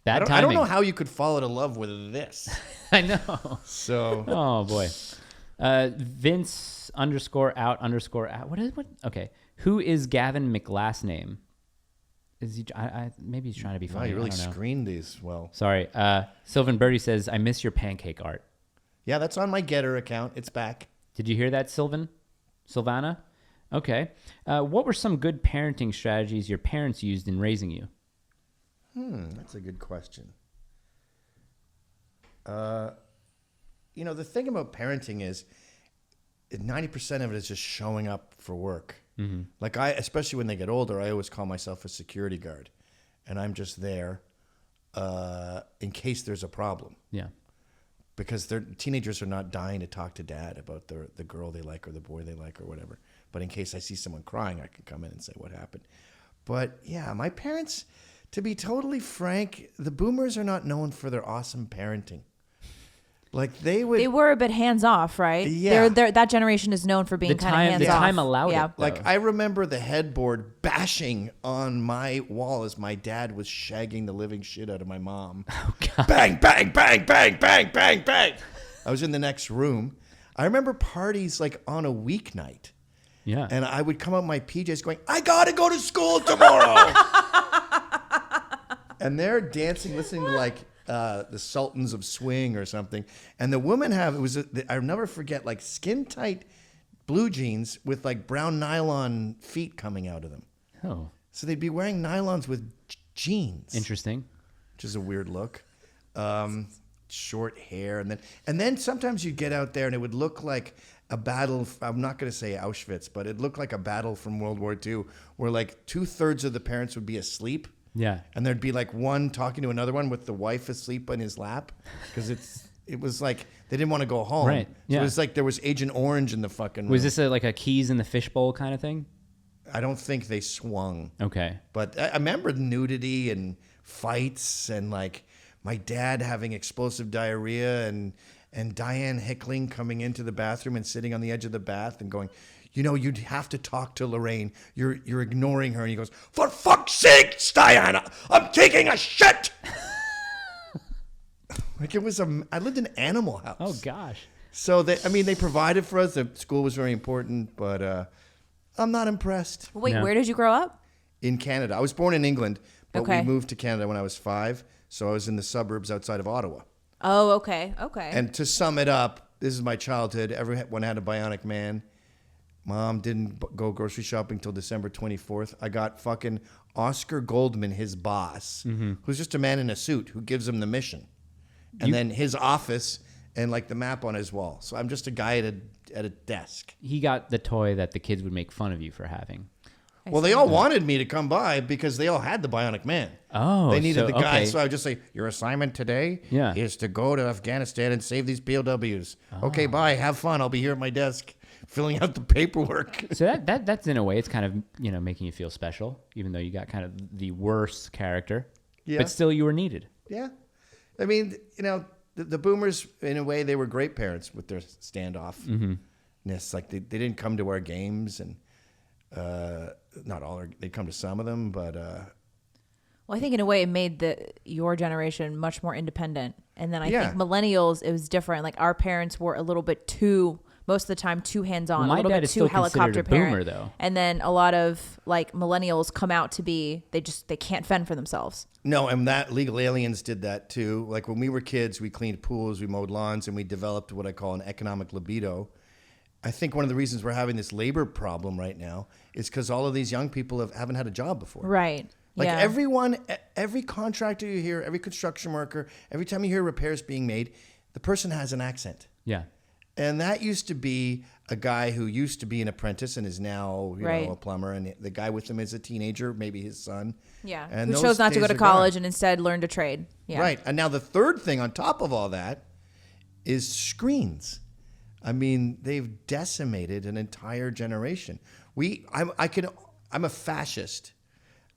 Bad timing. I don't know how you could fall out of love with this. I know. So. Oh boy. Vince _out_out. What? Okay. Who is Gavin McLast name? Is he? Maybe he's trying to be funny. Wow, you really screened these well. Sorry. Sylvan Birdie says, I miss your pancake art. Yeah, that's on my Getter account. It's back. Did you hear that, Sylvana? Okay. What were some good parenting strategies your parents used in raising you? That's a good question. The thing about parenting is 90% of it is just showing up for work. Mm-hmm. Like especially when they get older, I always call myself a security guard, and I'm just there. in case there's a problem. Yeah. Because teenagers are not dying to talk to dad about the girl they like or the boy they like or whatever. But in case I see someone crying, I can come in and say what happened. But yeah, my parents, to be totally frank, the boomers are not known for their awesome parenting. Like they were a bit hands off, right? Yeah. That generation is known for being kind of hands off. The time allowed it. Like I remember the headboard bashing on my wall as my dad was shagging the living shit out of my mom. Oh, God. Bang, bang, bang, bang, bang, bang, bang. I was in the next room. I remember parties like on a weeknight. Yeah. And I would come out in my PJs going, I gotta go to school tomorrow. And they're dancing, listening to like the Sultans of Swing or something. And the women I'll never forget, like skin tight blue jeans with like brown nylon feet coming out of them. Oh. So they'd be wearing nylons with jeans. Interesting. Which is a weird look. Short hair. And then sometimes you'd get out there and it would look like a battle. I'm not going to say Auschwitz, but it looked like a battle from World War II where like 2/3 of the parents would be asleep. Yeah. And there'd be like one talking to another one with the wife asleep on his lap because it was like they didn't want to go home. Right. Yeah. So it was like there was Agent Orange in the fucking room. Was this like a keys in the fishbowl kind of thing? I don't think they swung. Okay. But I remember nudity and fights and like my dad having explosive diarrhea and Diane Hickling coming into the bathroom and sitting on the edge of the bath and going, you know, you'd have to talk to Lorraine. You're ignoring her. And he goes, for fuck's sake, Diana, I'm taking a shit. Like I lived in an animal house. Oh, gosh. So they provided for us. The school was very important, but I'm not impressed. Wait, No. where did you grow up? In Canada. I was born in England, but Okay. we moved to Canada when I was 5. So I was in the suburbs outside of Ottawa. Oh, okay. And to sum it up, this is my childhood. Everyone had a bionic man. Mom didn't go grocery shopping till December 24th. I got fucking Oscar Goldman, his boss, who's just a man in a suit who gives him the mission. And then his office and like the map on his wall. So I'm just a guy at a desk. He got the toy that the kids would make fun of you for having. Well, they all wanted me to come by because they all had the bionic man. Oh, they needed so- the guy. okay. So I would just say, your assignment today is to go to Afghanistan and save these POWs. Okay, bye. Have fun. I'll be here at my desk filling out the paperwork. So that's in a way, it's kind of, making you feel special, even though you got kind of the worst character. Yeah. But still, you were needed. Yeah. I mean, the boomers, in a way, they were great parents with their standoffness. Like they didn't come to our games and not all, they'd come to some of them, but Well, I think in a way it made your generation much more independent. And then I Yeah. think millennials, it was different. Like our parents were a little bit most of the time too hands-on, Well, my a little dad bit is too still considered helicopter a boomer, parent. though. And then a lot of like millennials come out to be, they can't fend for themselves. no, and that Legal Aliens did that too. Like when we were kids, we cleaned pools, we mowed lawns, and we developed what I call an economic libido. I think one of the reasons we're having this labor problem right now is because all of these young people haven't had a job before. Right. Like yeah. every contractor you hear, every construction worker, every time you hear repairs being made, the person has an accent. Yeah. And that used to be a guy who used to be an apprentice and is now, Right. a plumber. And the guy with him is a teenager, maybe his son. Yeah. And Who those chose not to go days to are gone. college and instead learned a trade. Yeah. Right. And now the third thing on top of all that is screens. I mean, they've decimated an entire generation. I'm a fascist,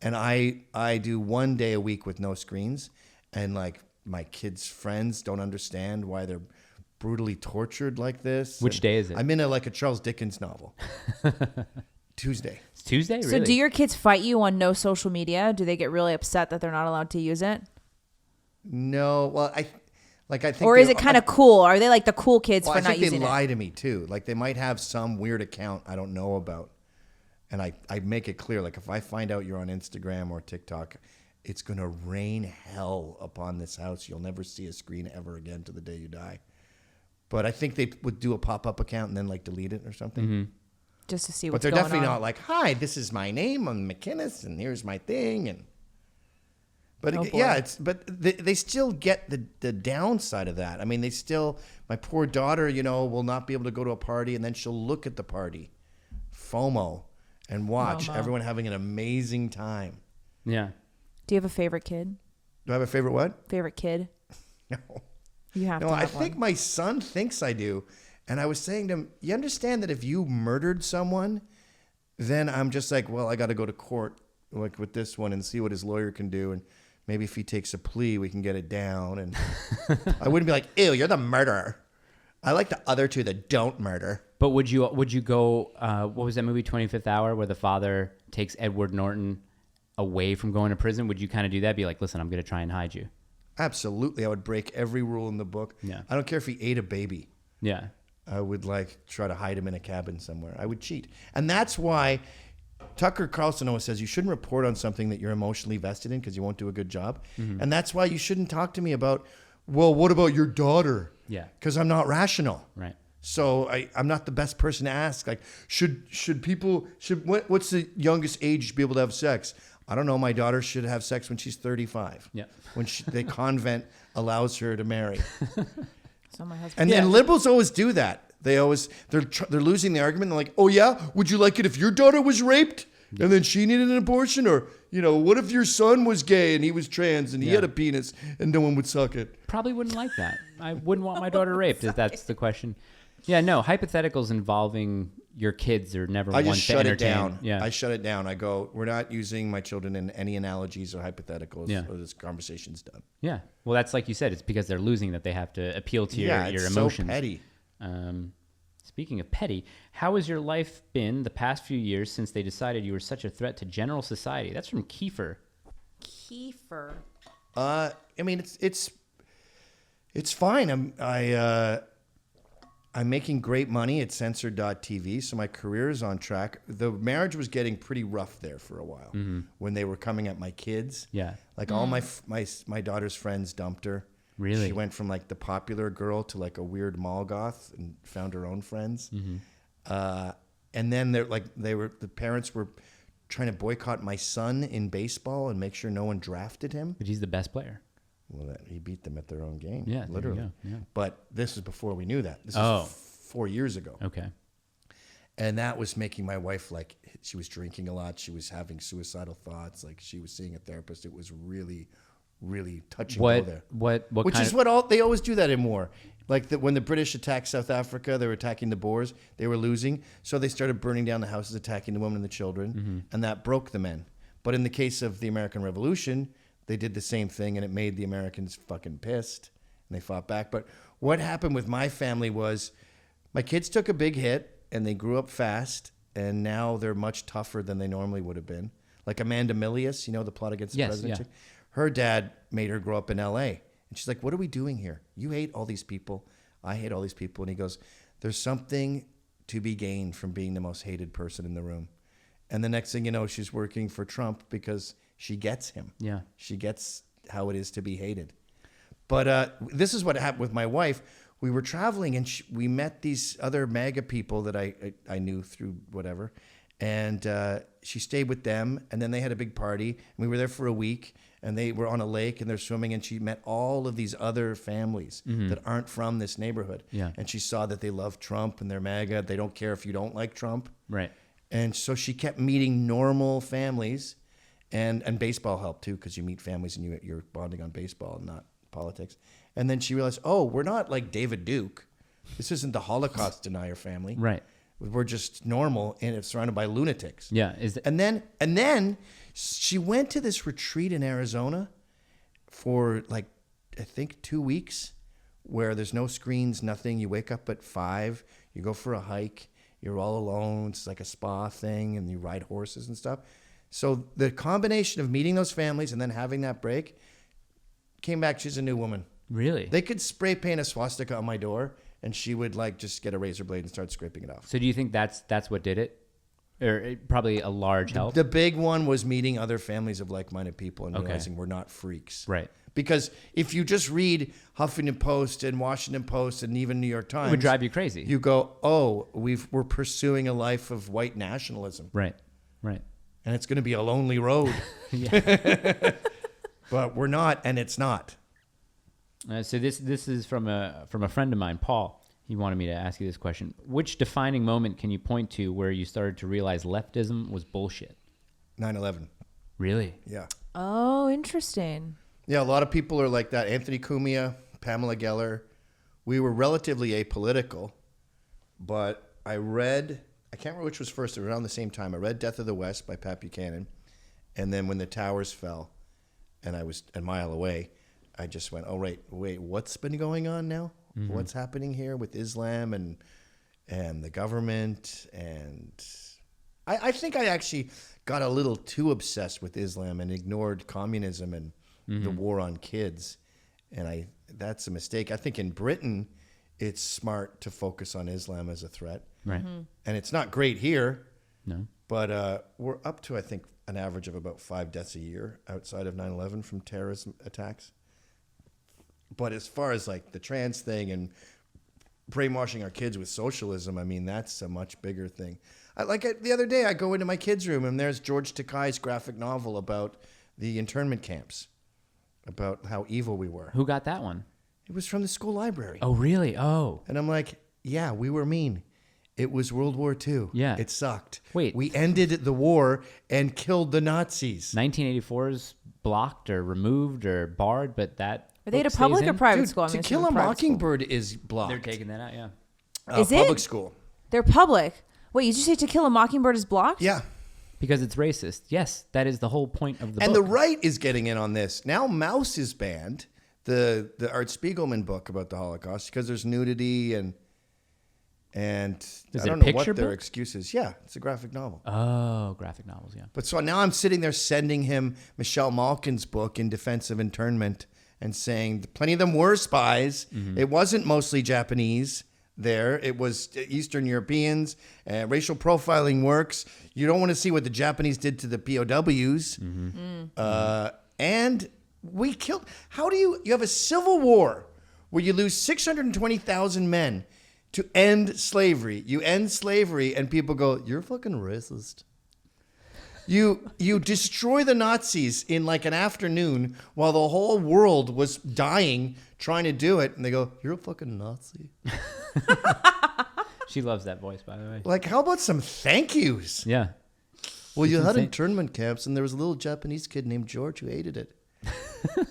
and I do 1 day a week with no screens, and like my kids' friends don't understand why they're brutally tortured like this. Which And day is it? I'm in a Charles Dickens novel. Tuesday. It's Tuesday, really? So do your kids fight you on no social media? Do they get really upset that they're not allowed to use it? No, well, I think. Or is it kind of cool? Are they like the cool kids Well, for I not think they using lie it? to me too. Like they might have some weird account I don't know about, and I make it clear. Like if I find out you're on Instagram or TikTok, it's gonna rain hell upon this house. You'll never see a screen ever again to the day you die. But I think they would do a pop-up account and then like delete it or something. Just to see But what's they're going definitely on. not like, "Hi, this is my name. I'm McInnes, and here's my thing." And but Oh, yeah, boy. they still get the downside of that. I mean, my poor daughter, will not be able to go to a party, and then she'll look at the party, FOMO, and watch FOMO. everyone having an amazing time. Yeah. Do you have a favorite kid? Do I have a favorite what? Favorite kid? No. You have No, to I have think one. my son thinks I do. And I was saying to him, you understand that if you murdered someone, then I'm just like, well, I got to go to court like with this one and see what his lawyer can do. And maybe if he takes a plea, we can get it down. And I wouldn't be like, ew, you're the murderer. I like the other two that don't murder. But would you go, what was that movie, 25th Hour, where the father takes Edward Norton away from going to prison? Would you kind of do that? Be like, listen, I'm going to try and hide you. Absolutely. I would break every rule in the book. Yeah. I don't care if he ate a baby. Yeah. I would like try to hide him in a cabin somewhere. I would cheat. And that's why Tucker Carlson always says you shouldn't report on something that you're emotionally vested in because you won't do a good job. Mm-hmm. And that's why you shouldn't talk to me about, well, what about your daughter? Yeah. Because I'm not rational. Right. So I'm not the best person to ask. Like, what's the youngest age to be able to have sex? I don't know. My daughter should have sex when she's 35. Yeah. When the convent allows her to marry. So my husband. And liberals always do that. They're losing the argument. They're like, oh yeah, would you like it if your daughter was raped and then she needed an abortion? Or, what if your son was gay and he was trans and he had a penis and no one would suck it? Probably wouldn't like that. I wouldn't want my daughter raped if that's the question. Yeah, no, hypotheticals involving your kids are never I one just to shut it entertain. down. Yeah. I shut it down. I go, we're not using my children in any analogies or hypotheticals. Yeah. Or this conversation's done. Yeah. Well, that's like you said. It's because they're losing that they have to appeal to your it's emotions. so petty. Speaking of petty, how has your life been the past few years since they decided you were such a threat to general society? That's from Kiefer. Kiefer. I mean, it's fine. I'm making great money at censored.tv, so my career is on track. The marriage was getting pretty rough there for a while when they were coming at my kids. Yeah. Like all my daughter's friends dumped her. Really? She went from like the popular girl to like a weird mall goth and found her own friends. And then the parents were trying to boycott my son in baseball and make sure no one drafted him. But he's the best player. Well, he beat them at their own game. Yeah, literally. there you go. Yeah. But this is before we knew that. This Oh. is 4 years ago. Okay. And that was making my wife, like, she was drinking a lot. She was having suicidal thoughts. Like, she was seeing a therapist. It was really, really touching. What there. Which Which is what they always do that in war. Like when the British attacked South Africa, they were attacking the Boers. They were losing. So they started burning down the houses, attacking the women and the children. And that broke the men. But in the case of the American Revolution, they did the same thing, and it made the Americans fucking pissed, and they fought back. But what happened with my family was my kids took a big hit, and they grew up fast, and now they're much tougher than they normally would have been. Like Amanda Milius, the plot against the president chick? Her dad made her grow up in L.A., and she's like, what are we doing here? You hate all these people. I hate all these people. And he goes, there's something to be gained from being the most hated person in the room. And the next thing you know, she's working for Trump because she gets him. Yeah. She gets how it is to be hated. But this is what happened with my wife. We were traveling and we met these other MAGA people that I knew through whatever. And she stayed with them. And then they had a big party. And we were there for a week. And they were on a lake and they're swimming. And she met all of these other families that aren't from this neighborhood. Yeah. And she saw that they love Trump and they're MAGA. They don't care if you don't like Trump. Right. And so she kept meeting normal families. And baseball helped too, because you meet families and you're bonding on baseball and not politics. And then she realized, oh, we're not like David Duke. This isn't the Holocaust denier family. Right. We're just normal and it's surrounded by lunatics. Yeah. And then she went to this retreat in Arizona for like, I think 2 weeks where there's no screens, nothing. You wake up at 5, you go for a hike, you're all alone. It's like a spa thing and you ride horses and stuff. So the combination of meeting those families and then having that break came back. She's a new woman. Really? They could spray paint a swastika on my door and she would like just get a razor blade and start scraping it off. So do you think that's what did it? Or probably a large help? The big one was meeting other families of like-minded people and realizing we're not freaks. Right. Because if you just read Huffington Post and Washington Post and even New York Times, it would drive you crazy. You go, oh, we're pursuing a life of white nationalism. Right. Right. And it's going to be a lonely road. But we're not, and it's not. So this is from a friend of mine, Paul. He wanted me to ask you this question. Which defining moment can you point to where you started to realize leftism was bullshit? 9/11. Really? Yeah. Oh, interesting. Yeah, a lot of people are like that. Anthony Cumia, Pamela Geller. We were relatively apolitical, but I can't remember which was first, around the same time. I read Death of the West by Pat Buchanan. And then when the towers fell and I was a mile away, I just went, oh, wait, what's been going on now? Mm-hmm. What's happening here with Islam and the government? And I think I actually got a little too obsessed with Islam and ignored communism and the war on kids. And that's a mistake. I think in Britain, it's smart to focus on Islam as a threat. Right. Mm-hmm. And it's not great here. No. But we're up to, I think, an average of about 5 deaths a year outside of 9/11 from terrorism attacks. But as far as like the trans thing and brainwashing our kids with socialism, I mean, that's a much bigger thing. The other day, I go into my kids' room and there's George Takei's graphic novel about the internment camps, about how evil we were. Who got that one? It was from the school library. Oh, really? Oh. And I'm like, yeah, we were mean. It was World War II. Yeah. It sucked. Wait. We ended the war and killed the Nazis. 1984 is blocked or removed or barred, but that Are they at a book public stays or in? private Dude, school? To Kill a Mockingbird is blocked. They're taking that out, yeah. Is it? Public school. They're public. Wait, you just say To Kill a Mockingbird is blocked? Yeah. Because it's racist. Yes, that is the whole point of the And book. the right is getting in on this. Now Mouse is banned, the Art Spiegelman book about the Holocaust, because there's nudity and Is I it don't a know what picture their book? excuse is. Yeah, it's a graphic novel. Oh, graphic novels, yeah. But so now I'm sitting there sending him Michelle Malkin's book In Defense of Internment and saying plenty of them were spies. Mm-hmm. It wasn't mostly Japanese there. It was Eastern Europeans. Racial profiling works. You don't want to see what the Japanese did to the POWs. And we killed... You have a civil war where you lose 620,000 men to end slavery. You end slavery and people go, you're fucking racist. You destroy the Nazis in like an afternoon while the whole world was dying trying to do it. And they go, you're a fucking Nazi. She loves that voice, by the way. Like, how about some thank yous? Yeah. Well, you had insane. internment camps and there was a little Japanese kid named George who hated it.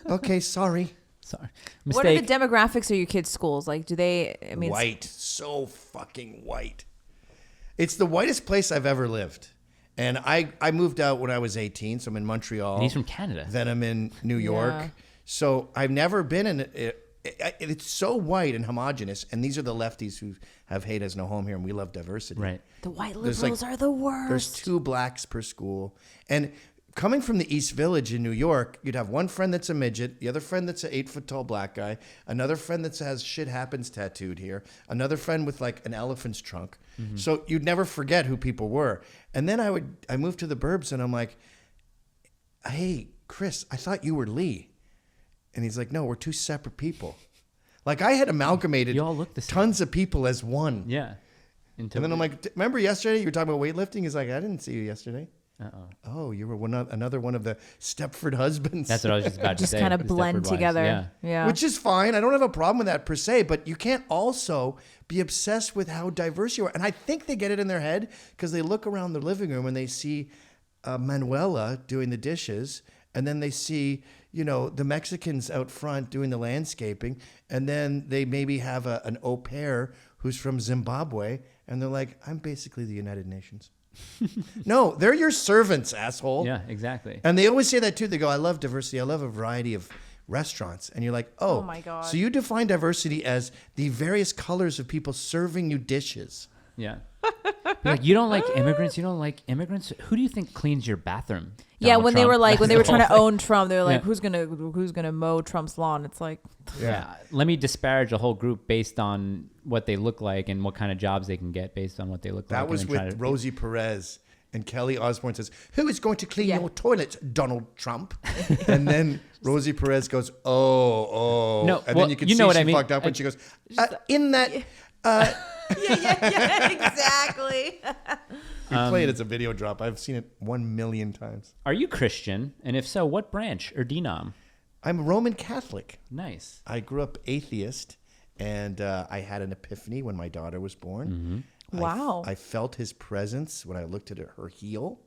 Okay, sorry. Sorry. What are the Mistake. demographics of your kids' schools? Like, do they, I mean, White. So fucking white. It's the whitest place I've ever lived. And I moved out when I was 18, so I'm in Montreal. And he's from Canada. Then I'm in New York. Yeah. So I've never been in it. It's so white and homogenous. And these are the lefties who have hate has no home here, and we love diversity. Right. the white There's liberals are the worst. There's 2 blacks per school. And coming from the East Village in New York, you'd have one friend that's a midget, the other friend that's an 8-foot-tall black guy, another friend that has shit happens tattooed here, another friend with like an elephant's trunk. Mm-hmm. So you'd never forget who people were. And then I moved to the burbs and I'm like, hey, Chris, I thought you were Lee. And he's like, no, we're 2 separate people. Like I had amalgamated You all look the same. tons of people as one. Yeah. And then I'm like, remember yesterday you were talking about weightlifting? He's like, I didn't see you yesterday. Uh-oh. Oh, you were another one of the Stepford husbands. That's what I was just about to just say. kind of the blend Stepford wives. together. Yeah. Yeah. Which is fine. I don't have a problem with that per se, but you can't also be obsessed with how diverse you are. And I think they get it in their head because they look around the living room and they see Manuela doing the dishes, and then they see, the Mexicans out front doing the landscaping, and then they maybe have an au pair who's from Zimbabwe, and they're like, I'm basically the United Nations. No, they're your servants, asshole. Yeah, exactly. And they always say that too. They go, I love diversity. I love a variety of restaurants. And you're like, Oh my God. So you define diversity as the various colors of people serving you dishes. Yeah. You're like, you don't like immigrants? You don't like immigrants? Who do you think cleans your bathroom? Yeah, Donald when they Trump? were like, when they That's were the trying to whole own Trump, they were like, Yeah. who's gonna mow Trump's lawn? It's like, thing. Yeah. Let me disparage a whole group based on what they look like and what kind of jobs they can get based on what they look like. That was and then with try to- Rosie Perez. And Kelly Osbourne says, who is going to clean Yeah. your toilets, Donald Trump? And then Rosie Perez goes, oh. No, and well, then you can you see know what she I mean. fucked up when she goes, in that... yeah, exactly. We play it as a video drop. I've seen it 1 million times. Are you Christian? And if so, what branch or denom? I'm Roman Catholic. Nice. I grew up atheist, and I had an epiphany when my daughter was born. Wow. I felt his presence when I looked at her heel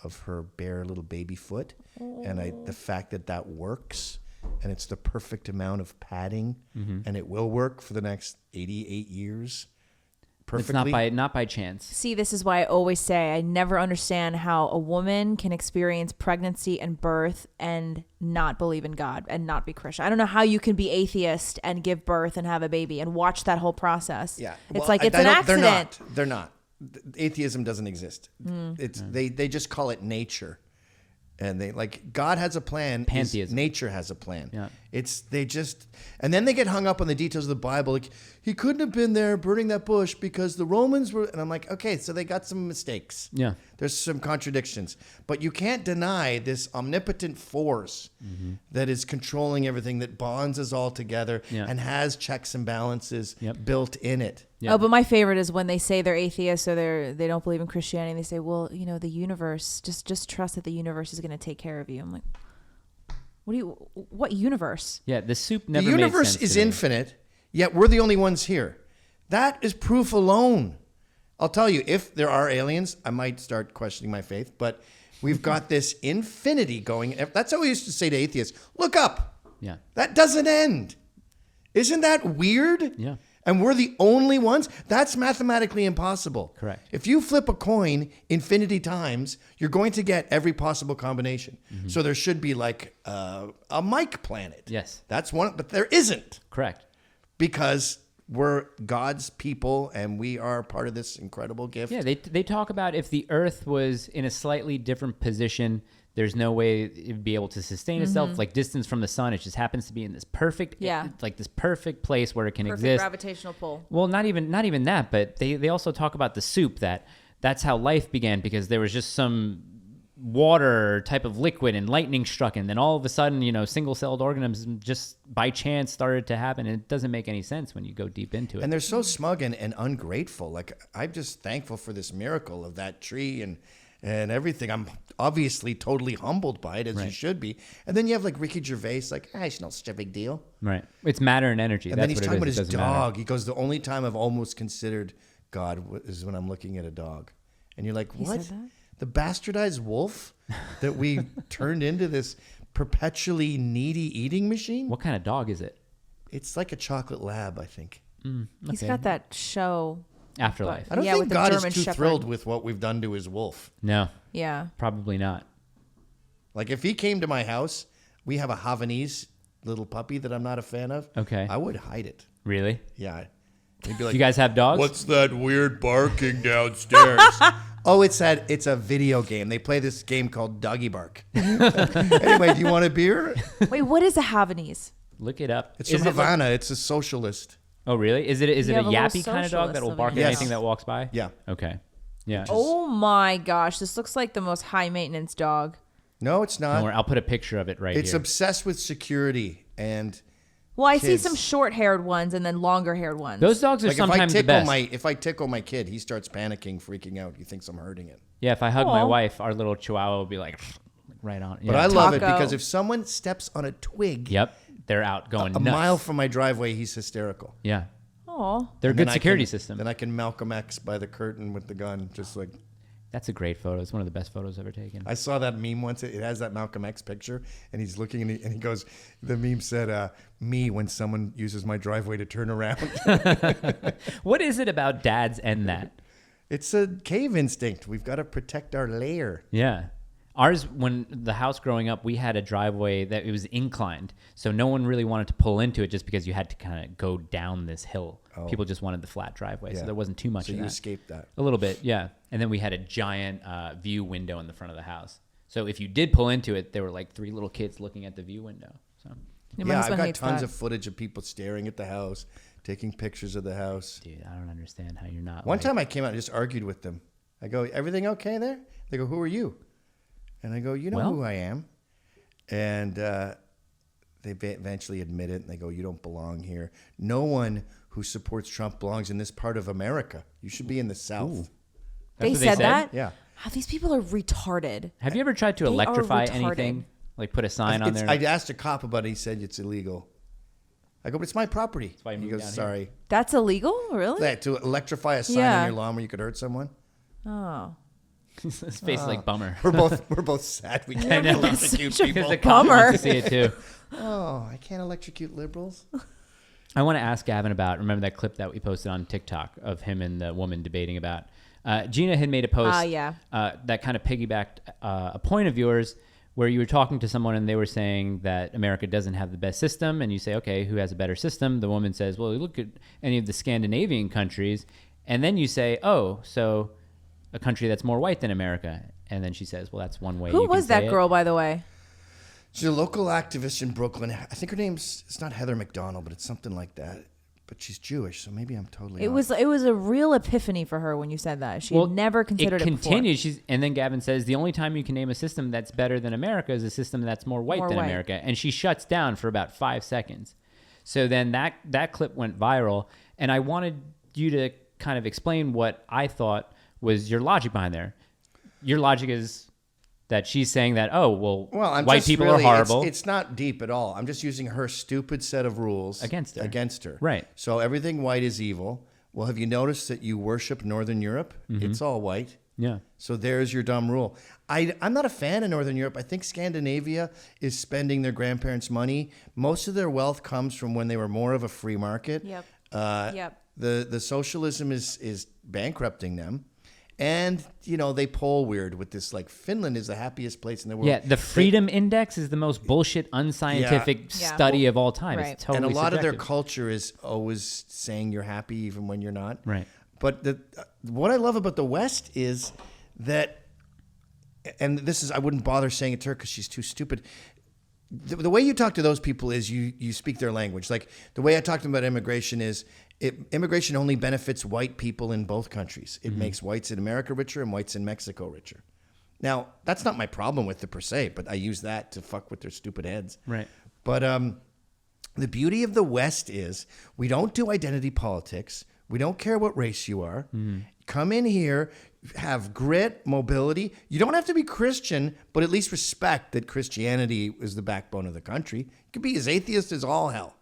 of her bare little baby foot, and the fact that works and it's the perfect amount of padding, and it will work for the next 88 years perfectly. It's not by chance. See, this is why I always say I never understand how a woman can experience pregnancy and birth and not believe in God and not be Christian. I don't know how you can be atheist and give birth and have a baby and watch that whole process. Yeah. It's Well, like it's an accident. They're not. Atheism doesn't exist. They just call it nature. And they like God has a plan. Pantheism. Nature has a plan. Yeah. And then they get hung up on the details of the Bible. Like he couldn't have been there burning that bush because the Romans were. And I'm like, okay, so they got some mistakes. Yeah. There's some contradictions, but you can't deny this omnipotent force that is controlling everything, that bonds us all together and has checks and balances built in it. Yeah. Oh, but my favorite is when they say they're atheists or they don't believe in Christianity. And they say, well, the universe, just trust that the universe is going to take care of you. I'm like, what universe? Yeah, the soup never The made universe sense is to me. infinite, yet we're the only ones here. That is proof alone. I'll tell you, if there are aliens, I might start questioning my faith, but we've got this infinity going. That's how we used to say to atheists, look up. Yeah. That doesn't end. Isn't that weird? Yeah. And we're the only ones? That's mathematically impossible. Correct. If you flip a coin infinity times, you're going to get every possible combination. So there should be like a Mike planet. Yes. That's one, but there isn't, Correct. because we're God's people and we are part of this incredible gift. Yeah, they talk about if the Earth was in a slightly different position, there's no way it would be able to sustain itself. Like distance from the sun, it just happens to be in this perfect, this perfect place where it can Perfect exist. gravitational pull. Well, not even that, but they also talk about the soup, that's how life began, because there was just some water type of liquid and lightning struck, and then all of a sudden, single-celled organisms just by chance started to happen. And it doesn't make any sense when you go deep into it. And they're so smug and ungrateful. Like, I'm just thankful for this miracle of that tree and everything. I'm obviously totally humbled by it, as you should be. And then you have like Ricky Gervais, like, it's not such a big deal. Right. It's matter and energy. And That's then he's what talking it about is. his It doesn't matter. dog. He goes, the only time I've almost considered God is when I'm looking at a dog. And you're like, what? said that? The bastardized wolf that we turned into this perpetually needy eating machine? What kind of dog is it? It's like a chocolate lab, I think. He's got that show. Afterlife. I don't Yeah, think with the God German is too Shepherd. thrilled with what we've done to his wolf. No, Yeah. probably not. Like, if he came to my house, we have a Havanese little puppy that I'm not a fan of. Okay. I would hide it. Really? Yeah. He'd be like, You guys have dogs? what's that weird barking downstairs? Oh, it's a video game. They play this game called Doggy Bark. Anyway, do you want a beer? Wait, what is a Havanese? Look it up. It's Is from it like- Havana. It's a socialist. Oh, really? Is it You a have a little yappy kind of dog that will socialist bark at over here. anything Yes. that walks by? Yeah. Okay. Yeah. Oh my gosh, this looks like the most high maintenance dog. No, it's Don't not. worry, I'll put a picture of it right It's here. obsessed with security and Well, I see Kids. some short-haired ones and then longer-haired ones. Those dogs are like sometimes the best. if I tickle my kid, he starts panicking, freaking out. He thinks I'm hurting it. Yeah, if I hug my Aw. wife, our little chihuahua will be like right on. But Yeah. I love it Taco. because if someone steps on a twig Yep, they're out going a nuts. mile from my driveway, he's hysterical. Yeah, Oh, they're a And good then security I can, system. Then I can Malcolm X by the curtain with the gun, just like. That's a great photo. It's one of the best photos ever taken. I saw that meme once. It has that Malcolm X picture, and he's looking, and he goes, the meme said, me when someone uses my driveway to turn around. What is it about dads and that? It's a cave instinct. We've got to protect our lair. Yeah. Ours, when the house growing up, we had a driveway that it was inclined. So no one really wanted to pull into it just because you had to kind of go down this hill. Oh. People just wanted the flat driveway. Yeah. So there wasn't too much So of you that. escaped that. A little bit, yeah. And then we had a giant view window in the front of the house. So if you did pull into it, there were like 3 little kids looking at the view window. So, my Yeah, I've husband got hates tons that. of footage of people staring at the house, taking pictures of the house. dude, I don't understand how you're not. One like, time I came out and just argued with them. I go, everything okay there? They go, who are you? And I go, you know Well- who I am. And they eventually admit it, and they go, you don't belong here. No one who supports Trump belongs in this part of America. You should be in the South. That's They what said that? Yeah. Oh, these people are retarded. Have you ever tried to They are electrify retarded. anything? Like put a sign on there? I asked a cop about it. He said it's illegal. I go, but it's my property. why you He moved goes, down here. sorry. That's illegal? Really? Yeah, to electrify a sign Yeah. on your lawn where you could hurt someone. Oh. His face is like bummer. We're both sad. We can't know. electrocute Such a people. The cop Bummer. wants to see it too. Oh, I can't electrocute liberals. I want to ask Gavin about, remember that clip that we posted on TikTok of him and the woman debating about, Gina had made a post that kind of piggybacked a point of yours where you were talking to someone and they were saying that America doesn't have the best system. And you say, okay, who has a better system? The woman says, well, look at any of the Scandinavian countries. And then you say, oh, so a country that's more white than America. And then she says, well, that's one way. Who was that girl, by the way? She's a local activist in Brooklyn. I think her name's, it's not Heather McDonald, but it's something like that. But she's Jewish, so maybe I'm totally It was a real epiphany for her when you said that. She had never considered it before. It continues. And then Gavin says, the only time you can name a system that's better than America is a system that's more white than America. And she shuts down for about 5 seconds. So then that clip went viral. And I wanted you to kind of explain what I thought was your logic behind there. Your logic is that she's saying that, white people are horrible. It's not deep at all. I'm just using her stupid set of rules against her. Right. So everything white is evil. Well, have you noticed that you worship Northern Europe? Mm-hmm. It's all white. Yeah. So there's your dumb rule. I'm not a fan of Northern Europe. I think Scandinavia is spending their grandparents' money. Most of their wealth comes from when they were more of a free market. Yep. The socialism is bankrupting them. And, they poll weird with this, like, Finland is the happiest place in the world. Yeah, the Freedom Index is the most bullshit, unscientific study of all time. Right. It's totally and a lot subjective. of their culture is always saying you're happy even when you're not. Right. But what I love about the West is that, and this is, I wouldn't bother saying it to her because she's too stupid. The way you talk to those people is you speak their language. Like, the way I talk to them about immigration is, immigration only benefits white people in both countries. It makes whites in America richer and whites in Mexico richer. Now, that's not my problem with it per se, but I use that to fuck with their stupid heads. Right. But the beauty of the West is we don't do identity politics. We don't care what race you are. Come in here, have grit, mobility. You don't have to be Christian, but at least respect that Christianity is the backbone of the country. You can be as atheist as all hell.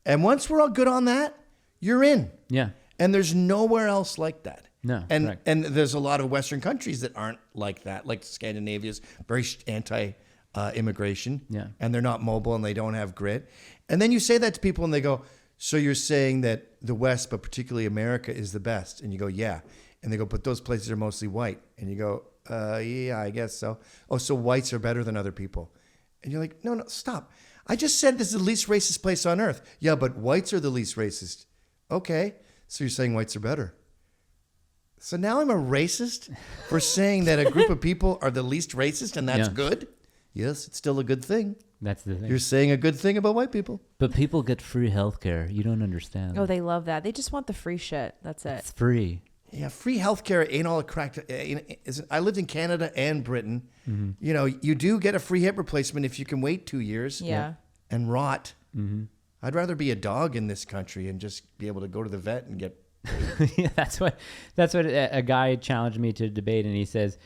And once we're all good on that, you're in. Yeah. And there's nowhere else like that. No. And there's a lot of Western countries that aren't like that, like Scandinavia's very anti-immigration. Yeah. And they're not mobile and they don't have grit. And then you say that to people and they go, so you're saying that the West, but particularly America, is the best? And you go, yeah. And they go, but those places are mostly white. And you go, yeah, I guess so. Oh, so whites are better than other people. And you're like, no, stop. I just said this is the least racist place on earth. Yeah, but whites are the least racist. Okay, so you're saying whites are better. So now I'm a racist for saying that a group of people are the least racist and that's good? Yes, it's still a good thing. That's the thing. You're saying a good thing about white people. But people get free healthcare. You don't understand. Oh, they love that. They just want the free shit. That's it. It's free. Yeah, free healthcare ain't all cracked. I lived in Canada and Britain. Mm-hmm. You do get a free hip replacement if you can wait 2 years. Yeah. And rot. Mm-hmm. I'd rather be a dog in this country and just be able to go to the vet and get. Yeah, that's what a guy challenged me to debate, and he says,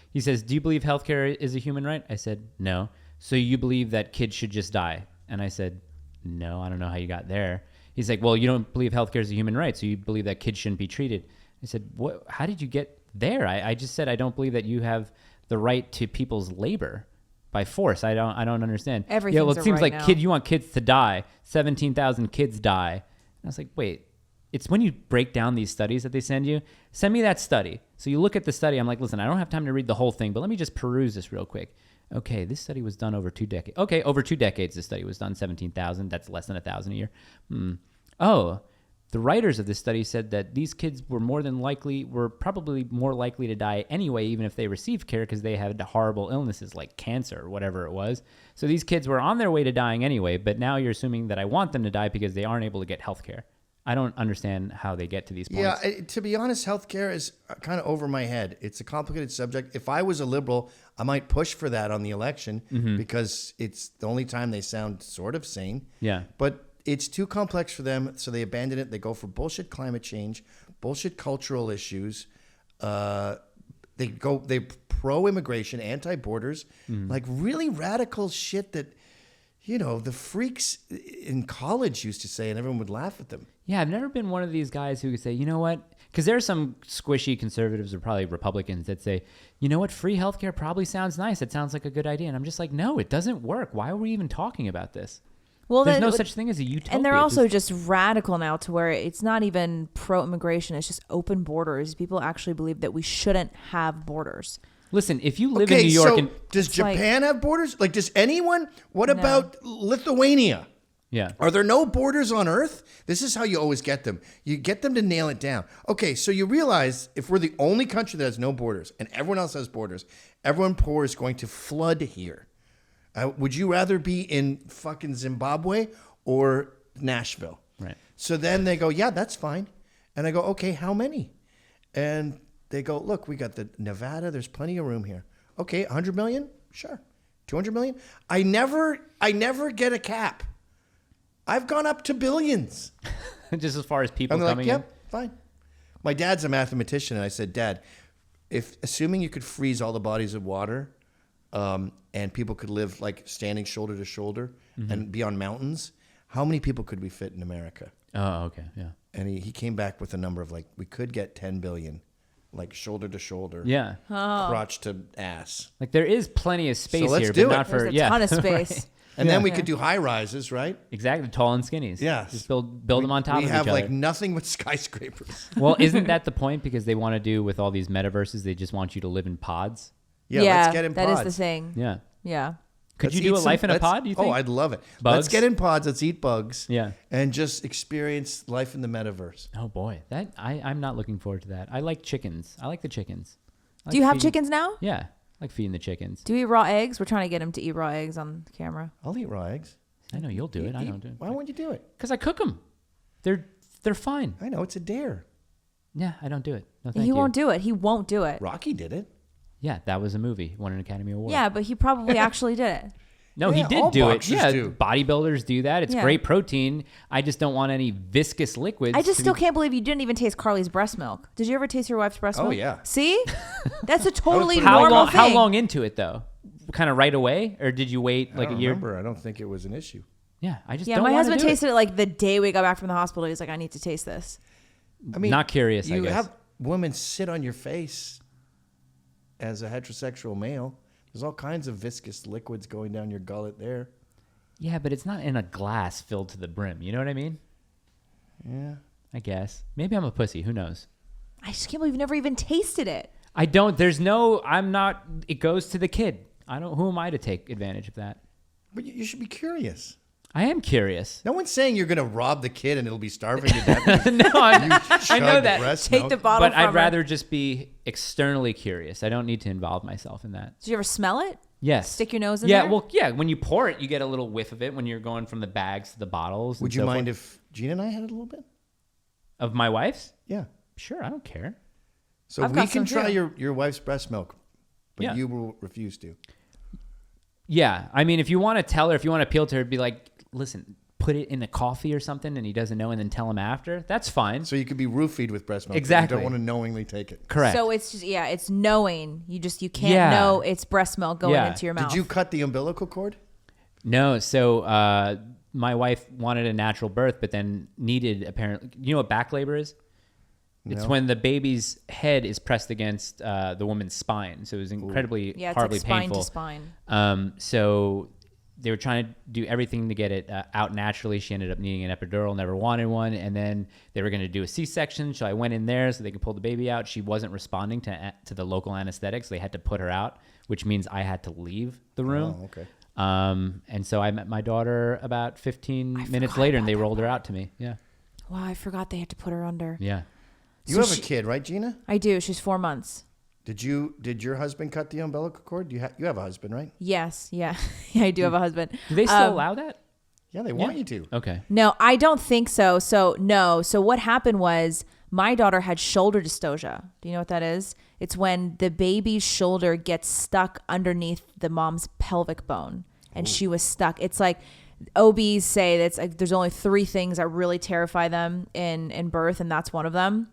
do you believe healthcare is a human right? I said, no. So you believe that kids should just die? And I said, no, I don't know how you got there. He's like, well, you don't believe healthcare is a human right, so you believe that kids shouldn't be treated. I said, what? How did you get there? I just said I don't believe that you have the right to people's labor by force. I don't understand. Everything's well, it seems right like now. you want kids to die. 17,000 kids die. And I was like, wait. It's when you break down these studies that they send you. Send me that study. So you look at the study. I'm like, listen, I don't have time to read the whole thing, but let me just peruse this real quick. Okay, this study was done over 2 decades. Okay, over 2 decades, this study was done. 17,000. That's less than 1,000 a year. Oh, the writers of this study said that these kids were probably more likely to die anyway, even if they received care, because they had horrible illnesses like cancer or whatever it was. So these kids were on their way to dying anyway, but now you're assuming that I want them to die because they aren't able to get health care. I don't understand how they get to these points. Yeah, to be honest, healthcare is kind of over my head. It's a complicated subject. If I was a liberal, I might push for that on the election because it's the only time they sound sort of sane. Yeah. But it's too complex for them, so they abandon it. They go for bullshit climate change, bullshit cultural issues. They pro-immigration, anti-borders, like really radical shit that, the freaks in college used to say, and everyone would laugh at them. Yeah, I've never been one of these guys who could say, you know what? Because there are some squishy conservatives or probably Republicans that say, you know what? Free healthcare probably sounds nice. It sounds like a good idea. And I'm just like, no, it doesn't work. Why are we even talking about this? Well, there's no such thing as a utopia. And they're also just radical now to where it's not even pro-immigration. It's just open borders. People actually believe that we shouldn't have borders. Listen, if you live in New York, so does Japan have borders? Like, does anyone? What about Lithuania? Yeah. Are there no borders on Earth? This is how you always get them. You get them to nail it down. Okay, so you realize if we're the only country that has no borders and everyone else has borders, everyone poor is going to flood here. Would you rather be in fucking Zimbabwe or Nashville? Right. So then they go, yeah, that's fine. And I go, okay, how many? And they go, look, we got the Nevada. There's plenty of room here. Okay, 100 million? Sure. 200 million? I never get a cap. I've gone up to billions. Just as far as people I'm coming like, in? yep, fine. My dad's a mathematician, and I said, Dad, assuming you could freeze all the bodies of water, and people could live like standing shoulder to shoulder and be on mountains, how many people could we fit in America? Oh, okay, yeah. And he came back with a number of like, we could get 10 billion, like shoulder to shoulder, Yeah. crotch to ass. Like there is plenty of space So let's here, do but it. not for There's a ton of space. Right. And then we could do high rises, right? Exactly, tall and skinnies. Yeah. Just build them on top of We each have other. like nothing but skyscrapers. Well, isn't that the point? Because they want to do with all these metaverses, they just want you to live in pods. Yeah, let's get in that pods. is the thing. Yeah. Yeah. Could Let's you do a eat life in a let's- pod, do you think? Oh, I'd love it. Bugs? Let's get in pods. Let's eat bugs. Yeah. And just experience life in the metaverse. Oh boy, that I'm not looking forward to that. I like chickens. I like the chickens. I Do you like have feeding- chickens now? Yeah, I like feeding the chickens. Do you eat raw eggs? We're trying to get him to eat raw eggs on camera. I'll eat raw eggs. I know you'll do it. I don't do it. Why won't you do it? Because I cook them. They're fine. I know, it's a dare. Yeah, I don't do it. No, thank He you. won't do it. He won't do it. Rocky did it. Yeah, that was a movie. Won an Academy Award. Yeah, but he probably actually did it. No, Yeah, he all did do it. boxers Yeah, do. bodybuilders do that. It's Yeah. great protein. I just don't want any viscous liquids. I just to still be- can't believe you didn't even taste Carly's breast milk. Did you ever taste your wife's breast Oh, milk? yeah. See? That's a totally put it- normal thing. How long into it though? Kind of right away, or did you wait like I a don't year? remember. I don't think it was an issue. Yeah, I just Yeah, don't my wanna husband do it. tasted it like the day we got back from the hospital. He was like, I need to taste this. I mean, Not curious, I You guess. have women sit on your face as a heterosexual male. There's all kinds of viscous liquids going down your gullet there. Yeah, but it's not in a glass filled to the brim. You know what I mean? Yeah. I guess. Maybe I'm a pussy. Who knows? I just can't believe you've never even tasted it. I don't. There's no. I'm not. It goes to the kid. I don't. Who am I to take advantage of that? But you should be curious. I am curious. No one's saying you're going to rob the kid and it'll be starving to death. No, I know Chug that. breast Take milk. the bottle But from I'd her. rather just be externally curious. I don't need to involve myself in that. Did you ever smell it? Yes. Stick your nose in yeah, there? well, yeah. When you pour it, you get a little whiff of it when you're going from the bags to the bottles. Would you mind if Gina and I had it a little bit? Of my wife's? Yeah. Sure, I don't care. So I've we got can some try too. your wife's breast milk, but Yeah. you will refuse to. Yeah, I mean, if you want to tell her, if you want to appeal to her, be like, listen, put it in a coffee or something, and he doesn't know, and then tell him after. That's fine. So you could be roofied with breast milk. but Exactly. You don't want to knowingly take it. Correct. So it's just, it's knowing. You can't Yeah. know it's breast milk going Yeah. into your mouth. Did you cut the umbilical cord? No, so my wife wanted a natural birth, but then needed apparently. You know what back labor is? It's No. when the baby's head is pressed against the woman's spine. So it was incredibly Yeah, it's horribly like spine painful. to spine. So they were trying to do everything to get it out naturally. She ended up needing an epidural, never wanted one, and then they were going to do a C-section. So I went in there so they could pull the baby out. She wasn't responding to the local anesthetics. They had to put her out, which means I had to leave the room. Oh, okay. And so I met my daughter about 15 minutes later, and they rolled her out to me. Yeah. Wow, I forgot they had to put her under. Yeah. You So have she- a kid, right, Gina? I do. She's 4 months. Did your husband cut the umbilical cord? You have a husband, right? Yes. Yeah. Yeah, I do have a husband. Do they still allow that? Yeah, they want you to. Okay. No, I don't think so. So no. So what happened was my daughter had shoulder dystocia. Do you know what that is? It's when the baby's shoulder gets stuck underneath the mom's pelvic bone, and she was stuck. It's like OBs say that's like there's only 3 things that really terrify them in birth, and that's one of them.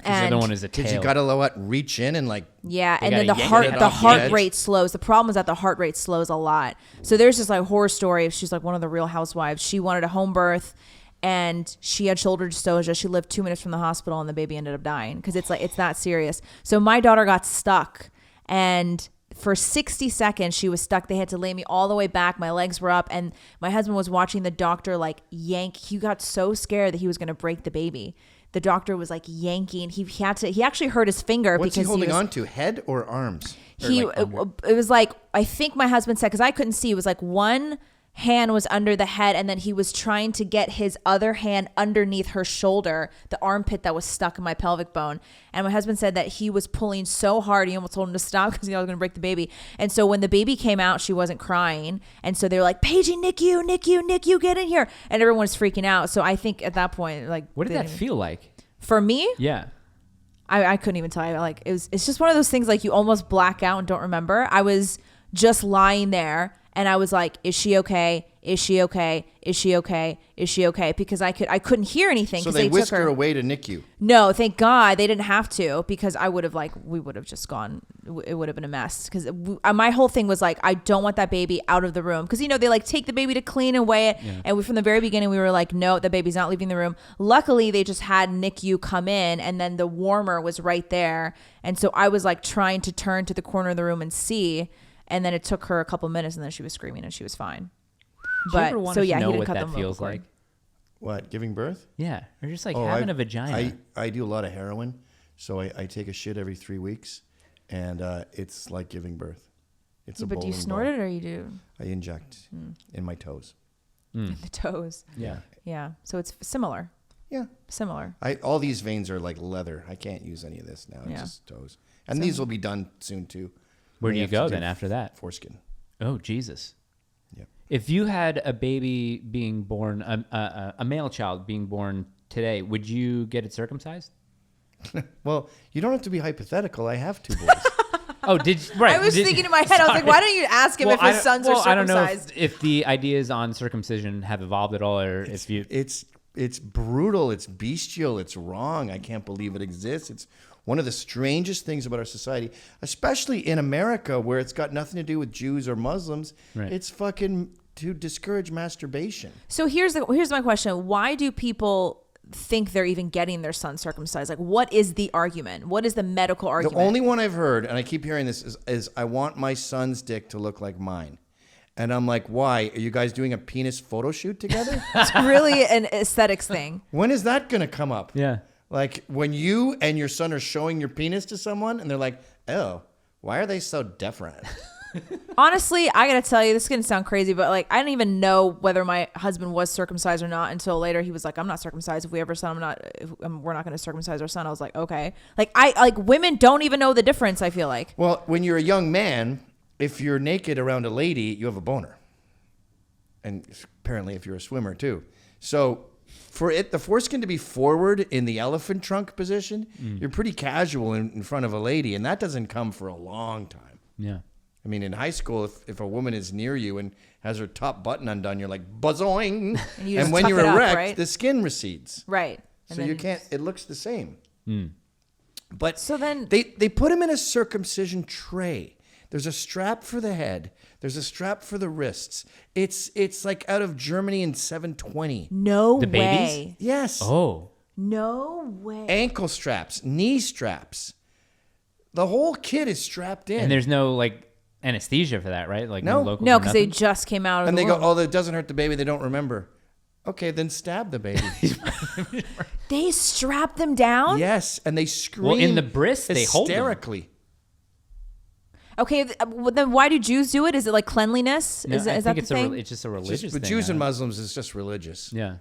The other one is a tail. Because you got to reach in and like. Yeah, They and then the gotta yank heart it the off the heart edge. rate slows. The problem is that the heart rate slows a lot. So there's this like horror story. She's like one of the Real Housewives. She wanted a home birth, and she had shoulder dystocia. She lived 2 minutes from the hospital, and the baby ended up dying because it's that serious. So my daughter got stuck, and for 60 seconds, she was stuck. They had to lay me all the way back. My legs were up, and my husband was watching the doctor like yank. He got so scared that he was going to break the baby. The doctor was like yanking. He actually hurt his finger. What's because he holding on to? Head or arms? It was like, I think my husband said, because I couldn't see, it was like one hand was under the head, and then he was trying to get his other hand underneath her shoulder, the armpit that was stuck in my pelvic bone. And my husband said that he was pulling so hard, he almost told him to stop because he was going to break the baby. And so when the baby came out, she wasn't crying. And so they were like, Paigey, NICU, get in here. And everyone was freaking out. So I think at that point, like, What did that feel like? For me? Yeah. I couldn't even tell you. Like, it's just one of those things, like, you almost black out and don't remember. I was just lying there, and I was like, is she okay? Is she okay? Is she okay? Is she okay? Because I couldn't hear anything. So they whisked her away to NICU. No, thank God they didn't have to, because I would have we would have just gone. It would have been a mess. Because my whole thing was like, I don't want that baby out of the room. Because, they like take the baby to clean and weigh it. Yeah. And from the very beginning, we were like, no, the baby's not leaving the room. Luckily, they just had NICU come in, and then the warmer was right there. And so I was like trying to turn to the corner of the room and see. And then it took her a couple minutes, and then she was screaming, and she was fine. Do you ever want to know what that feels like? What, giving birth? Yeah, or just like having a vagina. I do a lot of heroin, so I take a shit every 3 weeks, and it's like giving birth. It's a But do you snort it, or you do? I inject in my toes. In the toes. Yeah. Yeah. So it's similar. Yeah. Similar. All these veins are like leather. I can't use any of this now. It's just toes. And these will be done soon too. Where do you go then after that? Foreskin. Oh, Jesus. Yeah. If you had a baby being born, a male child being born today, would you get it circumcised? Well, you don't have to be hypothetical. I have 2 boys. Oh, right. I was thinking in my head, I was like, why don't you ask him if his sons are circumcised? I don't know if the ideas on circumcision have evolved at all, or if you... It's brutal. It's bestial. It's wrong. I can't believe it exists. It's one of the strangest things about our society, especially in America, where it's got nothing to do with Jews or Muslims. Right. It's fucking to discourage masturbation. So here's my question. Why do people think they're even getting their son circumcised? Like, what is the argument? What is the medical argument? The only one I've heard, and I keep hearing this, is I want my son's dick to look like mine. And I'm like, why? Are you guys doing a penis photo shoot together? It's really an aesthetics thing. When is that going to come up? Yeah. Like when you and your son are showing your penis to someone and they're like, oh, why are they so different? Honestly, I got to tell you, this is going to sound crazy, but like, I didn't even know whether my husband was circumcised or not until later. He was like, I'm not circumcised. If we ever son, we're not going to circumcise our son. I was like, okay. Like women don't even know the difference, I feel like. Well, when you're a young man, if you're naked around a lady, you have a boner. And apparently if you're a swimmer too. So for the foreskin to be forward in the elephant trunk position, you're pretty casual in front of a lady, and that doesn't come for a long time. Yeah. I mean, in high school, if a woman is near you and has her top button undone, you're like, buzzoing. And when you're erect, right? The skin recedes. Right. So you can't, it looks the same. But so then they put him in a circumcision tray. There's a strap for the head. There's a strap for the wrists. It's like out of Germany in 720. No the way. Babies? Yes. Oh. No way. Ankle straps, knee straps. The whole kit is strapped in. And there's no like anesthesia for that, right? Like no, because they just came out of and the they womb. go, oh, that doesn't hurt the baby. They don't remember. Okay, then stab the baby. They strap them down? Yes, and they scream. Well, in the bris, they hold them. Hysterically. Okay, then why do Jews do it? Is it like cleanliness? No, is I that think the thing? It's just a religious But thing. Jews and Muslims is just religious. Yeah.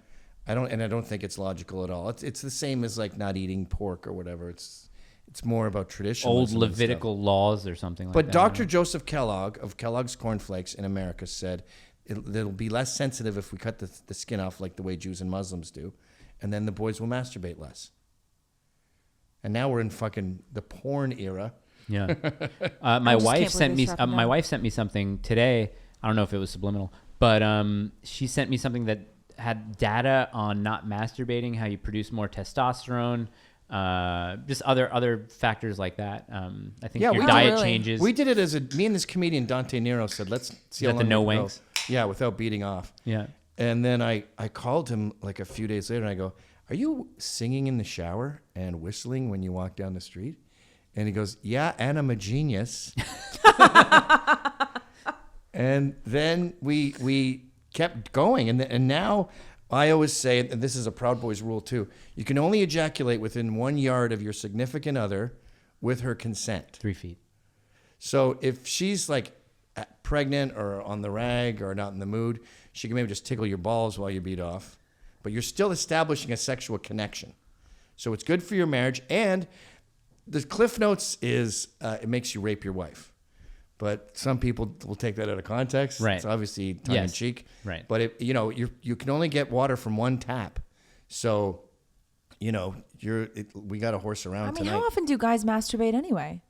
I don't think it's logical at all. It's the same as like not eating pork or whatever. It's more about traditionalism. Old Levitical laws or something like but that. But Dr. Joseph Kellogg of Kellogg's Cornflakes in America said it'll be less sensitive if we cut the skin off like the way Jews and Muslims do, and then the boys will masturbate less. And now we're in fucking the porn era. Yeah. My wife sent me something today. I don't know if it was subliminal, but she sent me something that had data on not masturbating, how you produce more testosterone, just other factors like that. I think your diet changes. We did it as me and this comedian Dante Nero said, let's see how long no wanks. Yeah, without beating off. Yeah. And then I called him like a few days later and I go, are you singing in the shower and whistling when you walk down the street? And he goes, yeah, and I'm a genius. And then we kept going. And now I always say, and this is a Proud Boys rule too, you can only ejaculate within 1 yard of your significant other with her consent. 3 feet. So if she's like pregnant or on the rag or not in the mood, she can maybe just tickle your balls while you beat off. But you're still establishing a sexual connection. So it's good for your marriage. And the Cliff Notes is it makes you rape your wife. But some people will take that out of context. Right. It's obviously tongue in cheek. Right. But you can only get water from one tap. So, we got a horse around tonight. How often do guys masturbate anyway?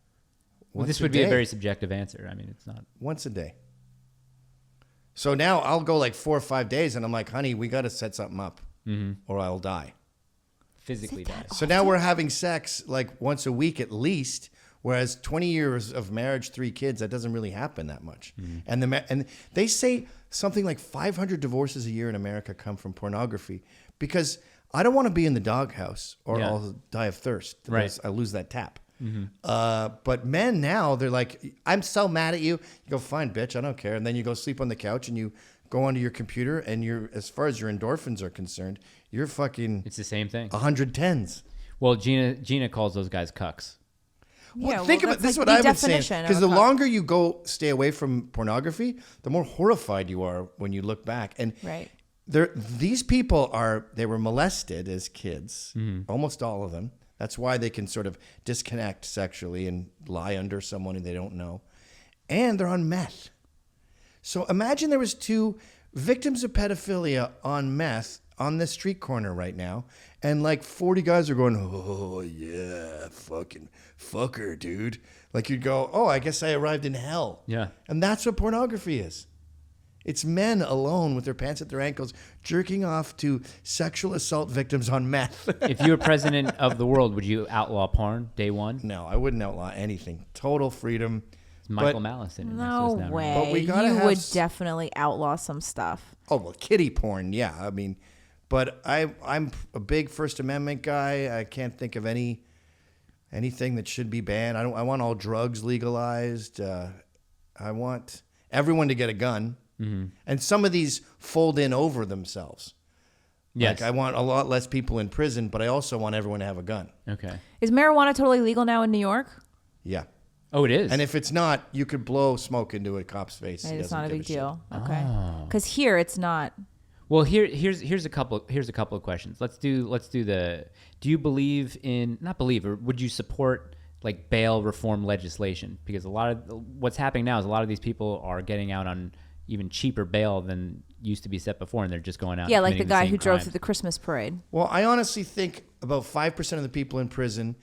Well, this would be a very subjective answer. I mean, it's not. Once a day. So now I'll go like 4 or 5 days, and I'm like, honey, we got to set something up, or I'll die. Physically die. So now we're having sex like once a week at least, whereas 20 years of marriage, 3 kids, that doesn't really happen that much. And they say something like 500 divorces a year in America come from pornography, because I don't want to be in the doghouse or I'll die of thirst. Right. I lose that tap. But men now, they're like, I'm so mad at you. You go, fine, bitch, I don't care. And then you go sleep on the couch and you go onto your computer, and as far as your endorphins are concerned, you're fucking... It's the same thing. 110s. Well, Gina calls those guys cucks. Well, think about this. Is what I've been saying. Because the longer you stay away from pornography, the more horrified you are when you look back. And these people they were molested as kids, almost all of them. That's why they can sort of disconnect sexually and lie under someone who they don't know. And they're on meth. So imagine there was 2 victims of pedophilia on meth on the street corner right now, and like 40 guys are going, oh yeah, fucking fucker, dude. Like you'd go, oh, I guess I arrived in hell. Yeah. And that's what pornography is. It's men alone with their pants at their ankles jerking off to sexual assault victims on meth. If you were president of the world, would you outlaw porn day one? No, I wouldn't outlaw anything. Total freedom. It's Michael Malice in it. No way. But we gotta would definitely outlaw some stuff. Oh, well, kiddie porn, yeah. I mean, but I'm a big First Amendment guy. I can't think of anything that should be banned. I want all drugs legalized. I want everyone to get a gun. Mm-hmm. And some of these fold in over themselves. Yes. Like I want a lot less people in prison, but I also want everyone to have a gun. Okay. Is marijuana totally legal now in New York? Yeah. Oh, it is? And if it's not, you could blow smoke into a cop's face. It's not a big deal. Shit. Okay. Because here it's not. Well, here's a couple of questions. Let's do the. Do you believe in or would you support like bail reform legislation? Because a lot of what's happening now is a lot of these people are getting out on even cheaper bail than used to be set before, and they're just going out. Yeah, like the guy who drove crimes. through the Christmas parade. Well, I honestly think about 5% of the people in prison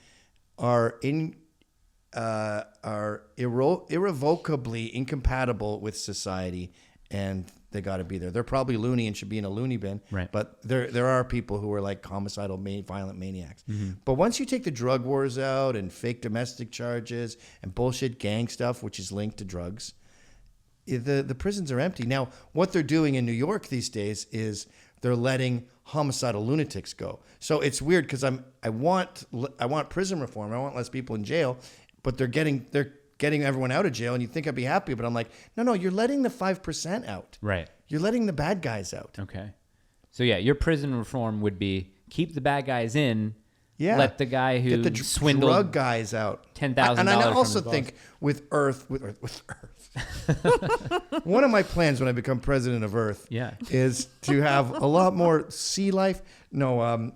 are irrevocably incompatible with society, and they got to be there. They're probably loony and should be in a loony bin. Right. But there are people who are like homicidal, violent maniacs. Mm-hmm. But once you take the drug wars out and fake domestic charges and bullshit gang stuff, which is linked to drugs, the prisons are empty. Now, what they're doing in New York these days is they're letting homicidal lunatics go. So it's weird because I want prison reform. I want less people in jail, but they're getting everyone out of jail, and you think I'd be happy, but I'm like, no, you're letting the 5% out. Right. You're letting the bad guys out. Okay. So yeah, your prison reform would be keep the bad guys in. Yeah. Let the guy who get the swindled drug guys out. $10,000. And I also think with Earth. One of my plans when I become president of Earth is to have a lot more sea life. No,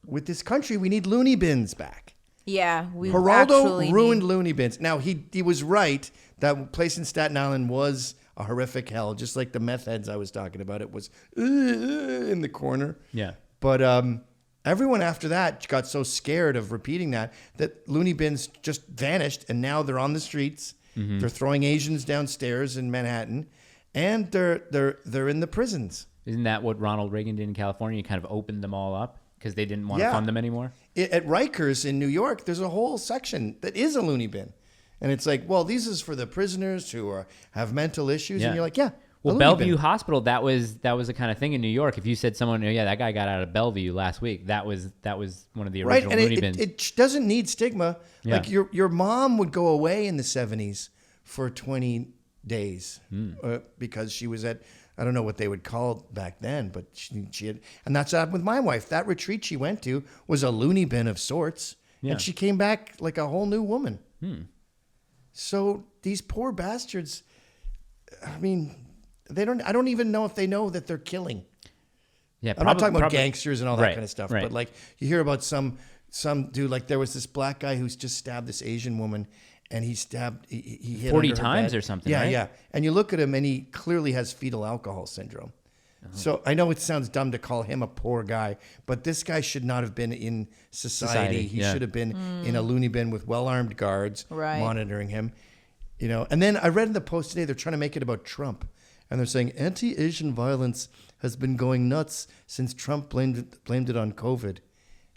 with this country, we need loony bins back. Yeah, we Geraldo ruined loony bins. Now, he was right. That place in Staten Island was a horrific hell, just like the meth heads I was talking about. It was in the corner. Yeah. But everyone after that got so scared of repeating that loony bins just vanished, and now they're on the streets. Mm-hmm. They're throwing Asians downstairs in Manhattan, and they're in the prisons. Isn't that what Ronald Reagan did in California? He kind of opened them all up because they didn't want to fund them anymore? At Rikers in New York, there's a whole section that is a loony bin. And it's like, well, these is for the prisoners who have mental issues. Yeah. And you're like, yeah. Well, loony Bellevue bin. Hospital, that was the kind of thing in New York. If you said someone, oh, yeah, that guy got out of Bellevue last week, that was one of the Right, original and loony it, bins. it doesn't need stigma. Yeah. Like your mom would go away in the 70s for 20 days because she was at, I don't know what they would call it back then, but she had, and that's what happened with my wife. That retreat she went to was a loony bin of sorts, Yeah. and she came back like a whole new woman. So these poor bastards, I mean, I don't even know if they know that they're killing. Yeah, I'm not talking about gangsters and all that Right, kind of stuff, right. but like you hear about some dude, like there was this black guy who's just stabbed this Asian woman, and he hit 40 under her times bed. or something, Yeah, right? yeah. And you look at him, and he clearly has fetal alcohol syndrome. So I know it sounds dumb to call him a poor guy, but this guy should not have been in society. He yeah. should have been in a loony bin with well-armed guards Right. monitoring him. You know, and then I read in the Post today they're trying to make it about Trump, and they're saying anti-Asian violence has been going nuts since Trump blamed it on COVID.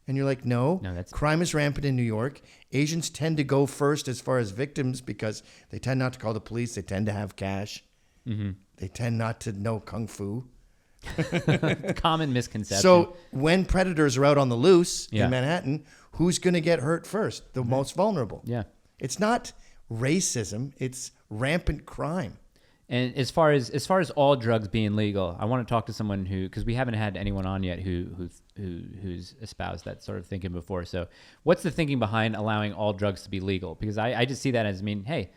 And you're like, no, that's- crime is rampant in New York. Asians tend to go first as far as victims because they tend not to call the police. They tend to have cash. They tend not to know kung fu. Common misconception. So when predators are out on the loose Yeah. in Manhattan, who's going to get hurt first? The most vulnerable. yeah. It's not racism. It's rampant crime. And as far as all drugs being legal, I want to talk to someone who, because we haven't had anyone on yet who's espoused that sort of thinking before. So, what's the thinking behind allowing all drugs to be legal? Because I just see that as hey, if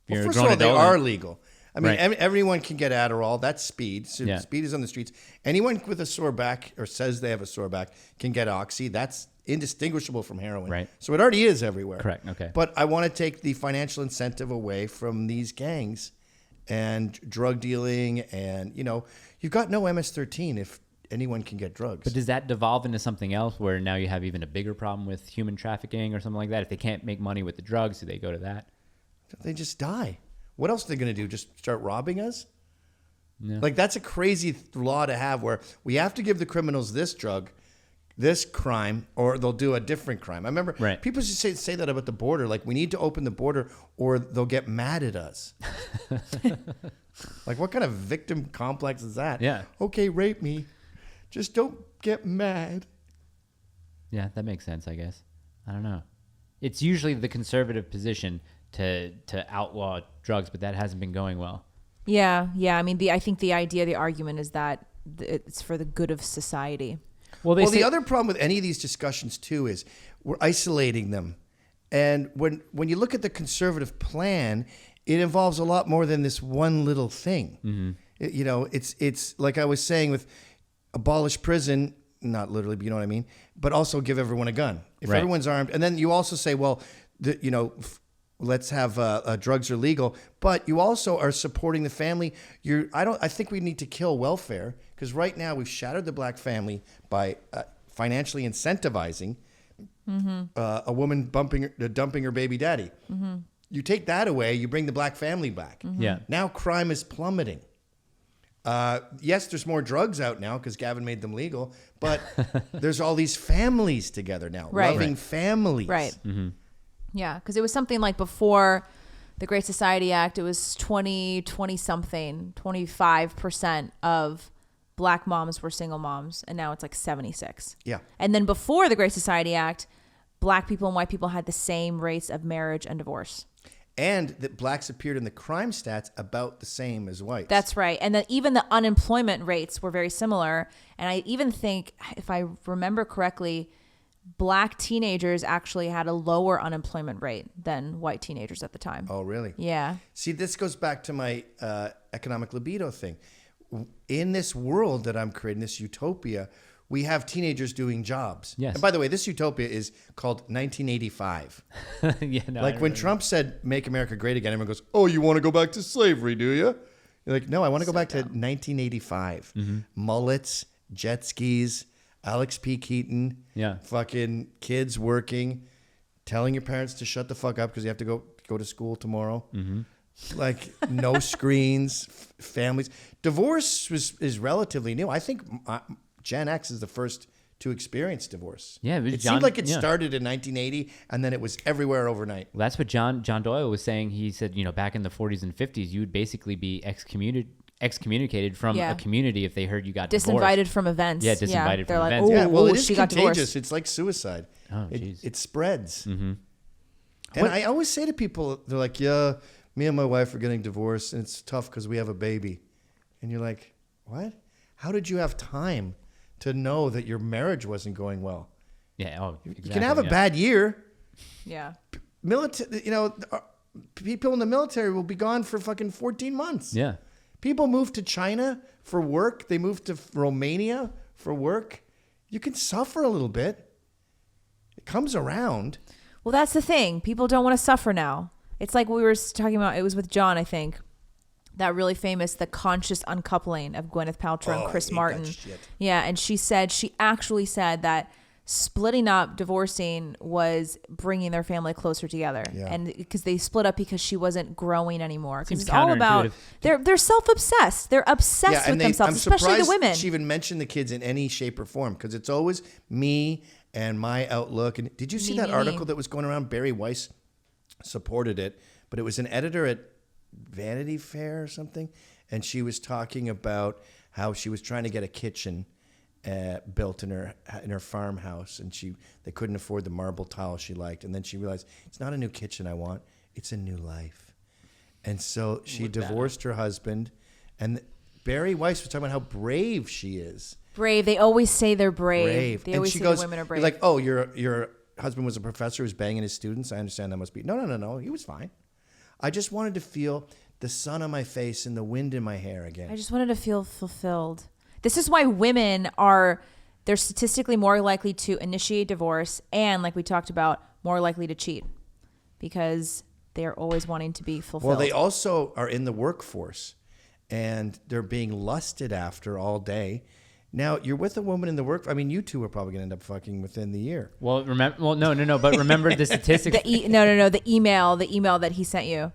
you're Well, a first of grown all, they adult, are legal. I mean, Right. everyone can get Adderall. That's speed. So Yeah. speed is on the streets. Anyone with a sore back or says they have a sore back can get Oxy. That's indistinguishable from heroin. Right. So it already is everywhere. Correct, okay. But I want to take the financial incentive away from these gangs and drug dealing. And, you've got no MS-13 if anyone can get drugs. But does that devolve into something else where now you have even a bigger problem with human trafficking or something like that? If they can't make money with the drugs, do they go to that? They just die. What else are they going to do? Just start robbing us? Yeah. Like, that's a crazy law to have where we have to give the criminals this drug, this crime, or they'll do a different crime. I remember Right. people just say that about the border. Like, we need to open the border or they'll get mad at us. Like, what kind of victim complex is that? Yeah. Okay, rape me. Just don't get mad. Yeah, that makes sense, I guess. I don't know. It's usually the conservative position to outlaw drugs, but that hasn't been going well. Yeah. I mean, I think the argument is that it's for the good of society. Well, The other problem with any of these discussions, too, is we're isolating them. And when you look at the conservative plan, it involves a lot more than this one little thing. It's like I was saying with abolish prison, not literally, but you know what I mean, but also give everyone a gun. If Right. everyone's armed, and then you also say, well, let's have drugs are legal, but you also are supporting the family. I think we need to kill welfare because right now we've shattered the black family by financially incentivizing a woman dumping her baby daddy. You take that away, you bring the black family back. Yeah. Now crime is plummeting. Yes, there's more drugs out now because Gavin made them legal, but there's all these families together now, Right. loving Right. families. Right. Yeah, because it was something like before the Great Society Act, it was 25% of black moms were single moms, and now it's like 76. Yeah. And then before the Great Society Act, black people and white people had the same rates of marriage and divorce. And that blacks appeared in the crime stats about the same as whites. That's right. And then even the unemployment rates were very similar. And I even think, if I remember correctly, black teenagers actually had a lower unemployment rate than white teenagers at the time. Oh, really? Yeah. See, this goes back to my economic libido thing. In this world that I'm creating, this utopia, we have teenagers doing jobs. Yes. And by the way, this utopia is called 1985. Yeah, no, Like when Trump said, make America great again, everyone goes, oh, you want to go back to slavery, do you? You're like, no, I want to go back to 1985. Mullets, jet skis, Alex P. Keaton, Yeah. fucking kids working, telling your parents to shut the fuck up because you have to go to school tomorrow. Like no screens, families. Divorce is relatively new. I think Gen X is the first to experience divorce. Yeah, it was it John- seemed like it yeah. started in 1980 and then it was everywhere overnight. Well, that's what John Doyle was saying. He said, back in the 40s and 50s, you would basically be excommunicated from a community if they heard you got disinvited divorced. from events. Yeah, disinvited They're from like, events. oh, Yeah, well, it is she got contagious. divorced. It's like suicide. Oh, jeez. It spreads. Mm-hmm. And I always say to people, they're like, yeah, me and my wife are getting divorced, and it's tough because we have a baby. And you're like, what? How did you have time to know that your marriage wasn't going well? Yeah. Oh, exactly. You can have a bad year. Yeah. People in the military will be gone for fucking 14 months. Yeah. People move to China for work. They move to Romania for work. You can suffer a little bit. It comes around. Well, that's the thing. People don't want to suffer now. It's like we were talking about, it was with John, I think, that really famous, the conscious uncoupling of Gwyneth Paltrow and Chris Martin. Yeah, and she actually said that splitting up, divorcing was bringing their family closer together. Yeah. And because they split up because she wasn't growing anymore. Because Seems it's all about, they're self-obsessed. They're obsessed with themselves, especially the women. She even mentioned the kids in any shape or form because it's always me and my outlook. And did you see that article that was going around? Barry Weiss supported it, but it was an editor at Vanity Fair or something, and she was talking about how she was trying to get a kitchen built in her farmhouse, and they couldn't afford the marble tile she liked, and then she realized it's not a new kitchen I want, it's a new life, and so she divorced her husband, and Barry Weiss was talking about how brave she is. Brave. They always say they're brave. They and always she say goes, the women are brave. Like, oh, your husband was a professor who's banging his students. I understand that must be. No. He was fine. I just wanted to feel the sun on my face and the wind in my hair again. I just wanted to feel fulfilled. This is why women they're statistically more likely to initiate divorce and, like we talked about, more likely to cheat because they're always wanting to be fulfilled. Well, they also are in the workforce and they're being lusted after all day. Now, you're with a woman in the work. I mean, you two are probably going to end up fucking within the year. Well, no. But remember the statistics. The email that he sent you.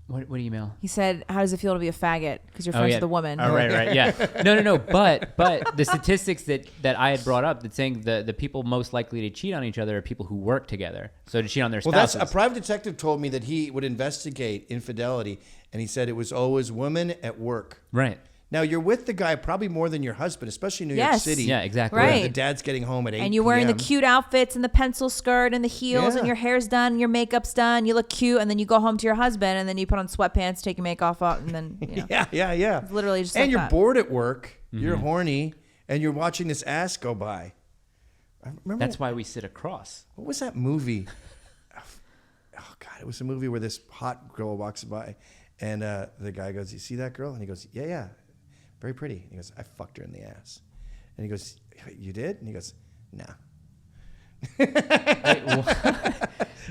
What email? He said, "How does it feel to be a faggot? Because you're friends with a woman." Oh, right. Yeah. No. But the statistics that I had brought up, that's saying the people most likely to cheat on each other are people who work together. So to cheat on their spouses. Well, a private detective told me that he would investigate infidelity, and he said it was always women at work. Right. Now, you're with the guy probably more than your husband, especially in New York City. Yeah, exactly. Right. Where the dad's getting home at 8 and you're wearing the cute outfits and the pencil skirt and the heels Yeah. and your hair's done, your makeup's done, you look cute, and then you go home to your husband and then you put on sweatpants, take your makeup off, and then, you know. Yeah. It's literally just and like you're that. bored at work, you're horny, and you're watching this ass go by. I remember That's why we sit across. What was that movie? Oh, God, it was a movie where this hot girl walks by, and the guy goes, "You see that girl?" And he goes, Yeah. Very pretty. And he goes, "I fucked her in the ass." And he goes, "You did?" And he goes, "No."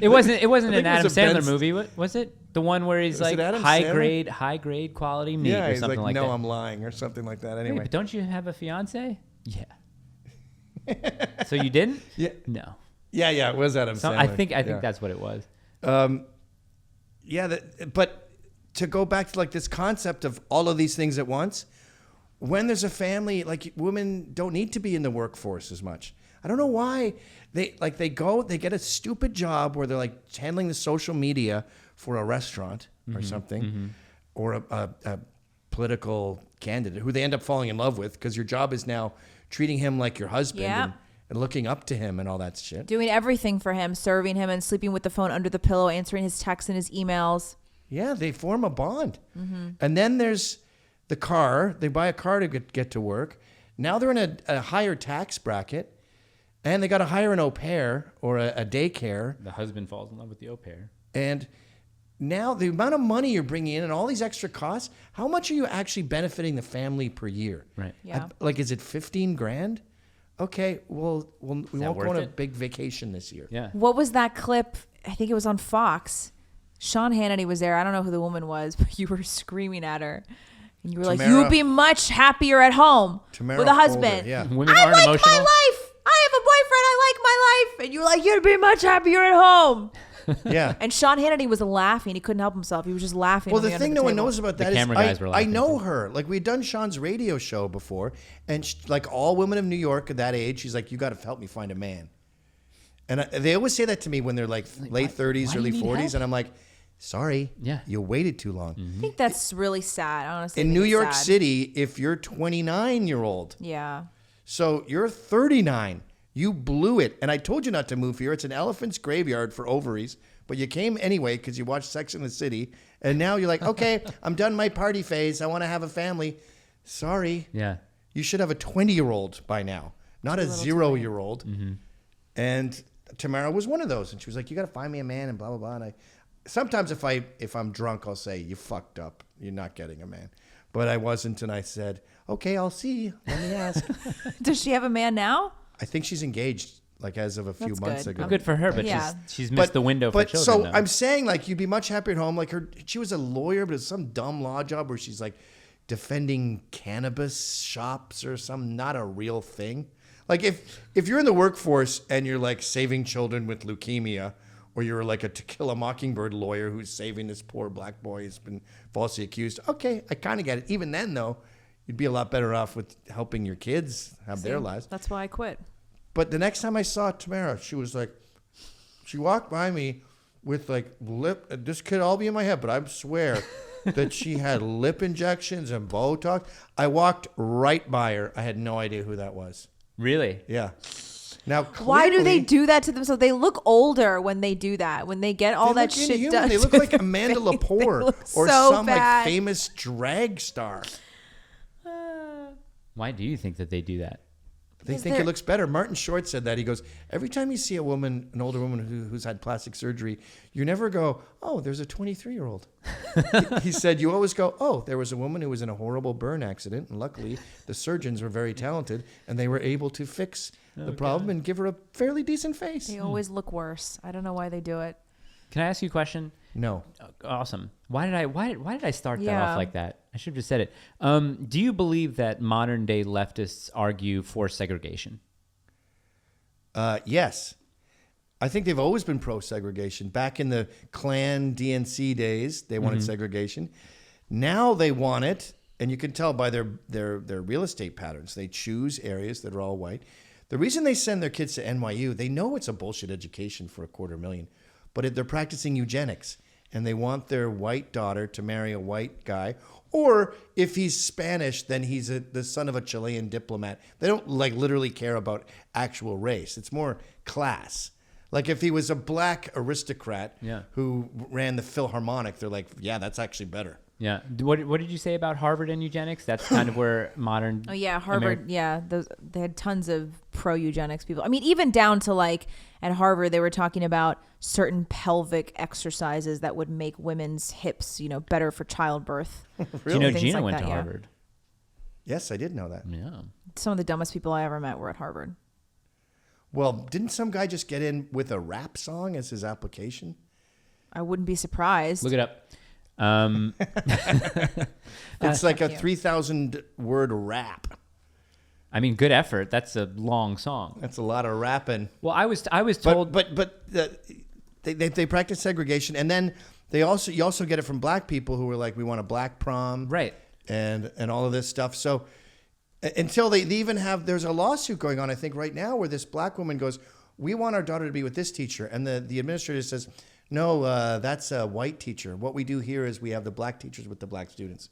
It wasn't an it Adam was a Sandler Ben- movie. What was it? The one where he's Was like it Adam high Sandler? grade quality meat Yeah, or he's something like, like "No, that. I'm lying," or something like that. Wait, Anyway. but don't you have a fiance? Yeah. So you didn't? Yeah. No. Yeah, it was Adam So Sandler. I think Yeah. that's what it was. But to go back to like this concept of all of these things at once, when there's a family, like women don't need to be in the workforce as much. I don't know why they get a stupid job where they're like handling the social media for a restaurant or something, or a political candidate who they end up falling in love with because your job is now treating him like your husband and looking up to him and all that shit. Doing everything for him, serving him and sleeping with the phone under the pillow, answering his texts and his emails. Yeah, they form a bond. And then there's the car. They buy a car to get to work. Now they're in a higher tax bracket, and they got to hire an au pair or a daycare. The husband falls in love with the au pair. And now the amount of money you're bringing in and all these extra costs, how much are you actually benefiting the family per year? Right. Yeah. Is it $15,000? Okay, we won't go worth on a it? big vacation this year. Yeah. What was that clip? I think it was on Fox. Sean Hannity was there. I don't know who the woman was, but you were screaming at her. And you were like, you would be much happier at home with a husband. Holder, yeah. Women I aren't like emotional. my life. I have a boyfriend. I like my life. And you were like, you'd be much happier at home. Yeah. And Sean Hannity was laughing. He couldn't help himself. He was just laughing. Well, on the thing no one knows about that is camera guys were I laughing know too. her. Like, we'd done Sean's radio show before, and like all women of New York at that age, she's like, "You got to help me find a man." And they always say that to me when they're like late 30s, why do early you need 40s, help? and I'm like, Sorry. Yeah. You waited too long. I think that's really sad, honestly. In New York City, if you're 29-year-old, Yeah. so you're 39, you blew it. And I told you not to move here. It's an elephant's graveyard for ovaries. But you came anyway because you watched Sex and the City. And now you're like, okay, I'm done my party phase. I want to have a family. Sorry. Yeah. You should have a 20-year-old by now, not a 0-year-old. Mm-hmm. And Tamara was one of those. And she was like, you got to find me a man and blah, blah, blah. And sometimes if I'm drunk, I'll say, you fucked up. You're not getting a man. But I wasn't. And I said, okay, I'll see. Let me ask. Does she have a man now? I think she's engaged, like as of a few That's months good. ago. Good for her, but Yeah. she's missed the window for But children. so though. I'm saying, like, you'd be much happier at home. Like she was a lawyer, but it's some dumb law job where she's like defending cannabis shops or some not a real thing. Like if you're in the workforce and you're like saving children with leukemia, or you're like a To Kill a Mockingbird lawyer who's saving this poor black boy who's been falsely accused. Okay, I kind of get it. Even then, though, you'd be a lot better off with helping your kids have their lives. That's why I quit. But the next time I saw Tamara, she was like, she walked by me with like this could all be in my head, but I swear that she had lip injections and Botox. I walked right by her. I had no idea who that was. Really? Yeah. Now, Why do they clearly, do that to themselves? They look older when they do that. When they get all they that look shit inhuman. done. They look to like their Amanda face. They Lepore look or so some bad. like famous drag star. Why do you think that they do that? They think it looks better. Martin Short said that. He goes, every time you see a woman, an older woman who's had plastic surgery, you never go, oh, there's a 23-year-old. He said, you always go, oh, there was a woman who was in a horrible burn accident, and luckily the surgeons were very talented, and they were able to fix the problem and give her a fairly decent face. They always look worse. I don't know why they do it. Can I ask you a question? No. Awesome. Why did I start that Yeah. off like that? I should have just said it. Do you believe that modern day leftists argue for segregation? Yes. I think they've always been pro-segregation. Back in the Klan DNC days, they wanted segregation. Now they want it, and you can tell by their real estate patterns. They choose areas that are all white. The reason they send their kids to NYU, they know it's a bullshit education for $250,000, but they're practicing eugenics, and they want their white daughter to marry a white guy. Or if he's Spanish, then he's the son of a Chilean diplomat. They don't like literally care about actual race. It's more class. Like if he was a black aristocrat who ran the Philharmonic, they're like, yeah, that's actually better. Yeah. What did you say about Harvard and eugenics? That's kind of where modern. Oh yeah, Harvard. They had tons of pro eugenics people. I mean, even down to like at Harvard, they were talking about certain pelvic exercises that would make women's hips, better for childbirth. Do you know Things Gina like went that, to yeah. Harvard? Yes, I did know that. Yeah. Some of the dumbest people I ever met were at Harvard. Well, didn't some guy just get in with a rap song as his application? I wouldn't be surprised. Look it up. It's like a Thank you. 3,000 word rap. I mean, good effort. That's a long song. That's a lot of rapping. Well, I was told. They practice segregation, and then you also get it from black people who were like, we want a black prom, Right. and all of this stuff. So until they even have, there's a lawsuit going on, I think right now, where this black woman goes, we want our daughter to be with this teacher, and the administrator says, no, that's a white teacher. What we do here is we have the black teachers with the black students.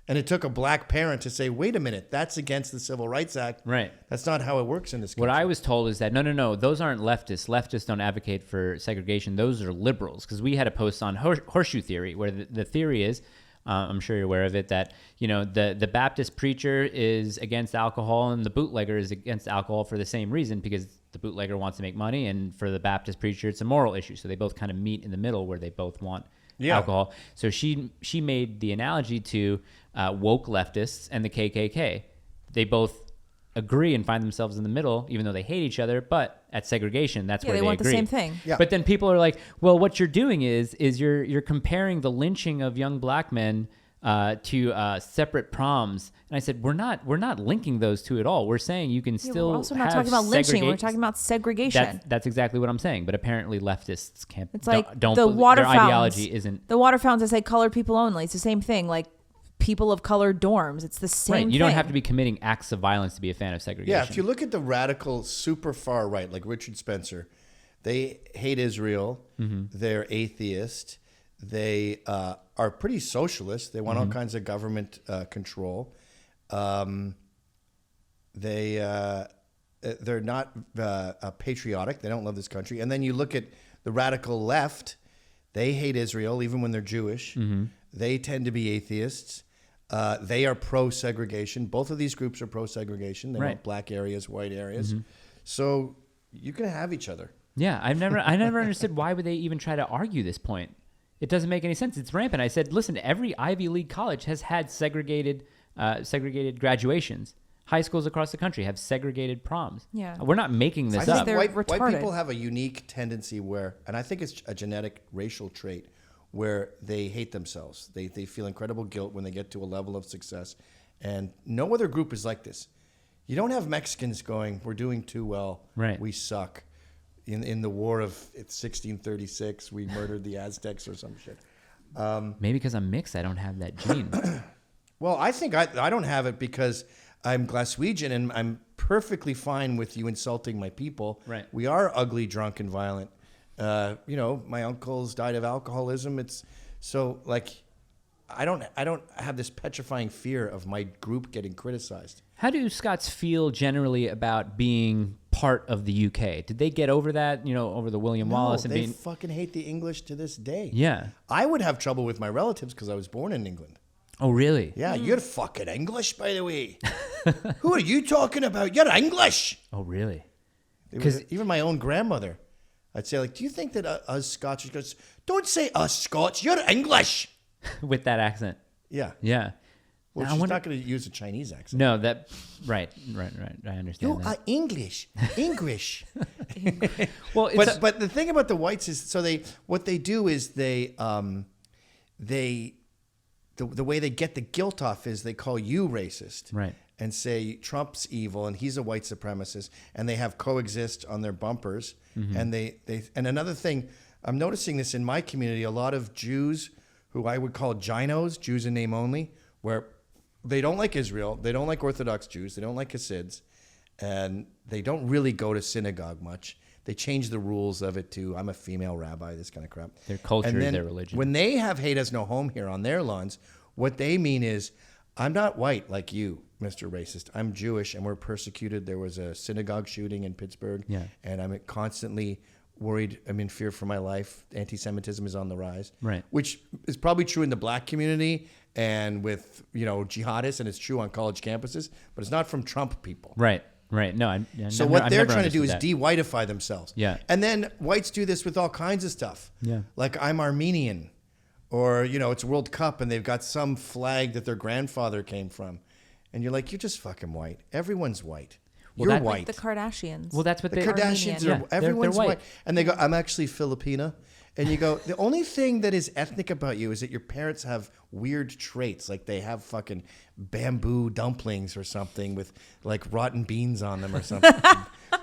And it took a black parent to say, wait a minute, that's against the Civil Rights Act. Right. That's not how it works in this country. What I was told is that no, those aren't leftists. Leftists don't advocate for segregation. Those are liberals. Because we had a post on horseshoe theory, where the theory is, I'm sure you're aware of it, that the Baptist preacher is against alcohol and the bootlegger is against alcohol for the same reason, because the bootlegger wants to make money, and for the Baptist preacher, it's a moral issue. So they both kind of meet in the middle, where they both want alcohol. So she made the analogy to woke leftists and the KKK. They both agree and find themselves in the middle, even though they hate each other. But at segregation, that's where they want agree. the same thing. Yeah. But then people are like, well, what you're doing is you're comparing the lynching of young black men to separate proms. And I said, we're not linking those two at all. We're saying you can still we're also not have talking about lynching. We're segregation. talking about segregation. That's exactly what I'm saying. But apparently leftists can't. It's like don't the water their fountains. ideology isn't The water fountains that say colored people only. It's the same thing. Like people of color dorms. It's the same right. thing. You don't have to be committing acts of violence to be a fan of segregation. Yeah, if you look at the radical, super far right, like Richard Spencer, they hate Israel. Mm-hmm. They're atheist. They are pretty socialist. They want all kinds of government control. They're not patriotic. They don't love this country. And then you look at the radical left. They hate Israel, even when they're Jewish. They tend to be atheists. They are pro-segregation. Both of these groups are pro-segregation. They want black areas, white areas. So you can have each other. Yeah, I never understood why would they even try to argue this point. It doesn't make any sense. It's rampant. I said, listen, every Ivy League college has had segregated graduations. High schools across the country have segregated proms. Yeah. We're not making this I up. think white people have a unique tendency where, and I think it's a genetic racial trait, where they hate themselves. They feel incredible guilt when they get to a level of success. And no other group is like this. You don't have Mexicans going, we're doing too well, we suck. In the war of 1636, we murdered the Aztecs or some shit. Maybe because I'm mixed, I don't have that gene. Well, I think I don't have it because I'm Glaswegian and I'm perfectly fine with you insulting my people. Right. We are ugly, drunk, and violent. My uncles died of alcoholism. It's so like I don't have this petrifying fear of my group getting criticized. How do Scots feel generally about being part of the UK? Did they get over that, over the William Wallace and they fucking hate the English to this day. Yeah. I would have trouble with my relatives because I was born in England. Oh, really? Yeah, you're fucking English, by the way. Who are you talking about? You're English. Oh, really? Because even my own grandmother, I'd say, like, do you think that us Scots goes, don't say us Scots, you're English. With that accent. Yeah. Yeah. Well, now, she's not going to use a Chinese accent. No, right. I understand you that. are English. English. Well, but the thing about the whites is, what they do is the way they get the guilt off is they call you racist. Right. And say Trump's evil and he's a white supremacist, and they have coexist on their bumpers. And and another thing, I'm noticing this in my community, a lot of Jews who I would call ginos, Jews in name only, where they don't like Israel, they don't like Orthodox Jews, they don't like Hasids, and they don't really go to synagogue much. They change the rules of it to, I'm a female rabbi, this kind of crap. Their culture and then is their religion. When they have hate has no home here on their lawns, what they mean is, I'm not white like you, Mr. Racist. I'm Jewish and we're persecuted. There was a synagogue shooting in Pittsburgh. Yeah. And I'm constantly worried. I'm in fear for my life. Anti-Semitism is on the rise. Right. Which is probably true in the black community and with, jihadists, and it's true on college campuses, but it's not from Trump people. Right. No, so what they're trying to do is de-whiteify themselves. Yeah. And then whites do this with all kinds of stuff. Yeah. Like, I'm Armenian. Or, it's World Cup and they've got some flag that their grandfather came from. And you're like, you're just fucking white. Everyone's white. Well, you're that- white. Like the Kardashians. Well, that's what The they Kardashians Armenian. are, everyone's they're white. And they go, I'm actually Filipina. And you go, the only thing that is ethnic about you is that your parents have weird traits. Like they have fucking bamboo dumplings or something with like rotten beans on them or something.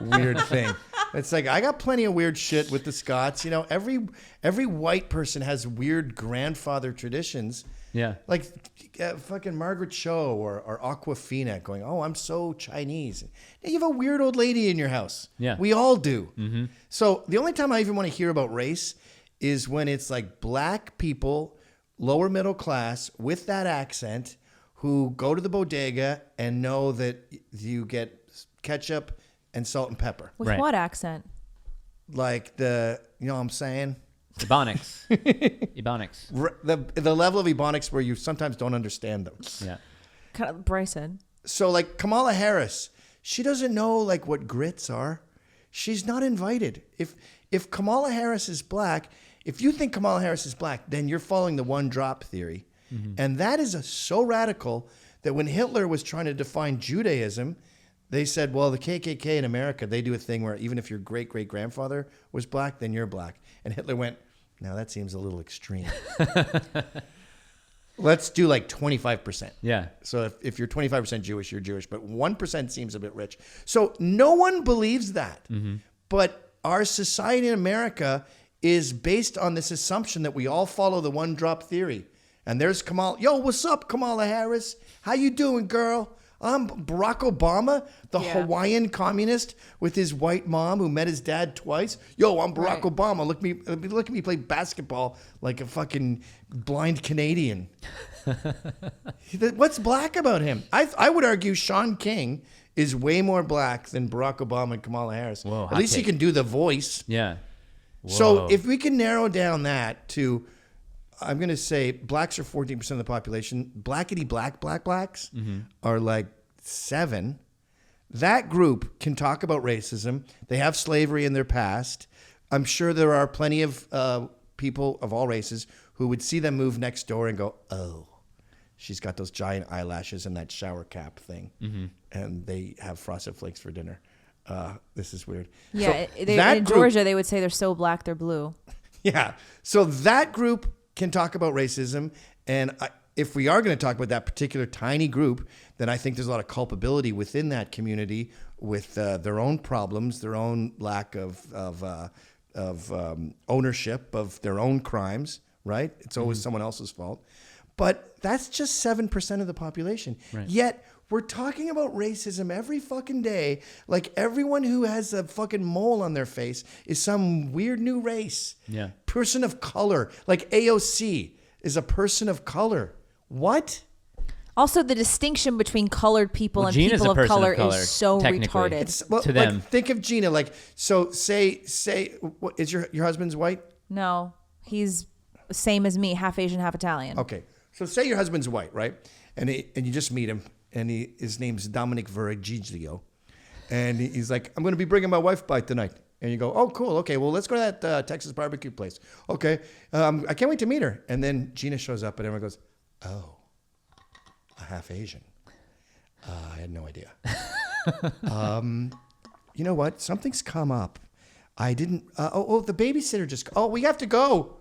Weird thing. It's like, I got plenty of weird shit with the Scots. Every white person has weird grandfather traditions. Yeah. Like fucking Margaret Cho or Aquafina going, oh, I'm so Chinese. You have a weird old lady in your house. Yeah. We all do. Mm-hmm. So the only time I even want to hear about race is when it's like black people, lower middle class, with that accent, who go to the bodega and know that you get ketchup and salt and pepper. With what accent? Like you know what I'm saying? Ebonics. The level of Ebonics where you sometimes don't understand them. Yeah. Kind of Bryson. So like Kamala Harris, she doesn't know like what grits are. She's not invited. If Kamala Harris is black, if you think Kamala Harris is black, then you're following the one drop theory. Mm-hmm. And that is so radical that when Hitler was trying to define Judaism, they said, well, the KKK in America, they do a thing where even if your great-great-grandfather was black, then you're black. And Hitler went, now that seems a little extreme. Let's do like 25%. Yeah. So if you're 25% Jewish, you're Jewish, but 1% seems a bit rich. So no one believes that. Mm-hmm. But our society in America is based on this assumption that we all follow the one drop theory. And there's Kamala. Yo, what's up, Kamala Harris? How you doing, girl? Barack Obama, the Hawaiian communist with his white mom who met his dad twice. Yo, I'm Barack Obama. Look at me play basketball like a fucking blind Canadian. What's black about him? I would argue Sean King is way more black than Barack Obama and Kamala Harris. Whoa, At least he can do the voice. Yeah. Whoa. So if we can narrow down that to, I'm going to say blacks are 14% of the population. Blacks are like 7. That group can talk about racism. They have slavery in their past. I'm sure there are plenty of people of all races who would see them move next door and go, oh, she's got those giant eyelashes and that shower cap thing. And they have Frosted Flakes for dinner. This is weird. Yeah, So in Georgia, they would say they're so black, they're blue. Yeah. So that group can talk about racism. And if we are going to talk about that particular tiny group, then I think there's a lot of culpability within that community with their own problems, their own lack of ownership of their own crimes, right? It's always someone else's fault. But that's just 7% of the population. Right. Yet we're talking about racism every fucking day. Like everyone who has a fucking mole on their face is some weird new race. Yeah. Person of color. Like AOC is a person of color. What? Also, the distinction between colored people and Gina's people a of person color of color, is so technically. retarded. To them. Think of Gina. Like, so say, what, is your husband's white? No, he's same as me, half Asian, half Italian. Okay. So say your husband's white, right? And you just meet him, and his name's Dominic Vergiglio. And he's like, I'm going to be bringing my wife by tonight. And you go, oh, cool. Okay, well, let's go to that Texas barbecue place. Okay, I can't wait to meet her. And then Gina shows up, and everyone goes, oh, a half Asian. I had no idea. You know what? Something's come up. I didn't. The babysitter just. Oh, we have to go.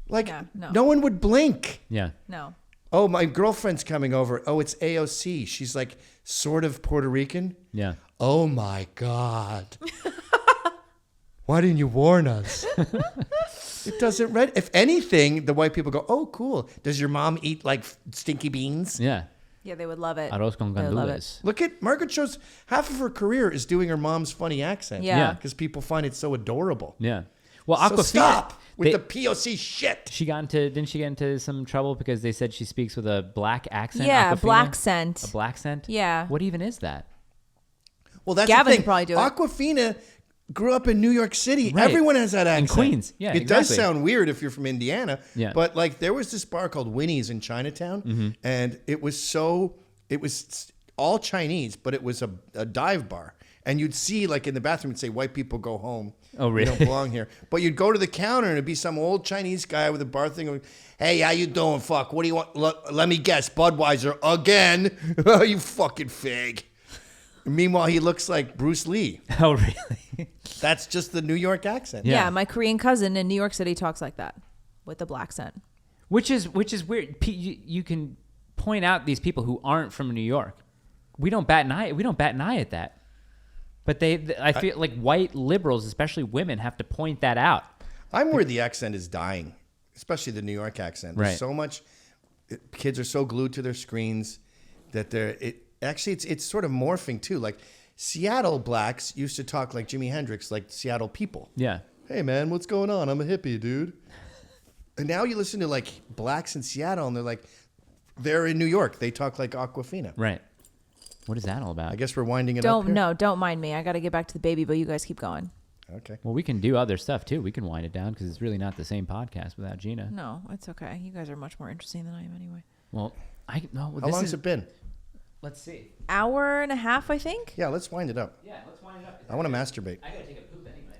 Like, no one would blink. Yeah. No. Oh, my girlfriend's coming over. Oh, it's AOC. She's like sort of Puerto Rican. Yeah. Oh my God. Why didn't you warn us? It doesn't read. If anything, the white people go, oh, cool. Does your mom eat like stinky beans? Yeah. Yeah, they would love it. Arroz con They would love gandules. Look at Margaret Cho's half of her career is doing her mom's funny accent. Yeah. Because people find it so adorable. Yeah. Well, So Aquafina, stop with the POC shit. didn't she get into some trouble because they said she speaks with a black accent? Yeah, Aquafina? black scent. A black scent? Yeah. What even is that? Well, that's Gavin the thing. could probably do it. Aquafina grew up in New York City. Right. Everyone has that accent. In Queens. Yeah, It does exactly. sound weird if you're from Indiana. Yeah. But like there was this bar called Winnie's in Chinatown, and it was all Chinese, but it was a dive bar. And you'd see, like in the bathroom, it'd say, white people go home. Oh, really? You don't belong here. But you'd go to the counter, and it'd be some old Chinese guy with a bar thing. Going, hey, how you doing, fuck? What do you want? Let me guess, Budweiser again? You fucking fag. Meanwhile, he looks like Bruce Lee. Oh, really? That's just the New York accent. Yeah, my Korean cousin in New York City talks like that with the black scent. Which is weird. You can point out these people who aren't from New York. We don't bat an eye at that. But I feel like white liberals, especially women, have to point that out. I'm worried the accent is dying, especially the New York accent. There's so much. Kids are so glued to their screens that it's sort of morphing too. Like Seattle blacks used to talk like Jimi Hendrix, like Seattle people. Yeah. Hey man, what's going on? I'm a hippie, dude. And now you listen to like blacks in Seattle, and they're in New York. They talk like Aquafina. Right. What is that all about? I guess we're winding it up here. Don't mind me. I got to get back to the baby, but you guys keep going. Okay. Well, we can do other stuff too. We can wind it down because it's really not the same podcast without Gina. No, it's okay. You guys are much more interesting than I am anyway. Well, How long's it been? Let's see. Hour and a half, I think. Yeah, let's wind it up. Yeah, let's wind it up. I want to masturbate. I gotta take a poop anyway.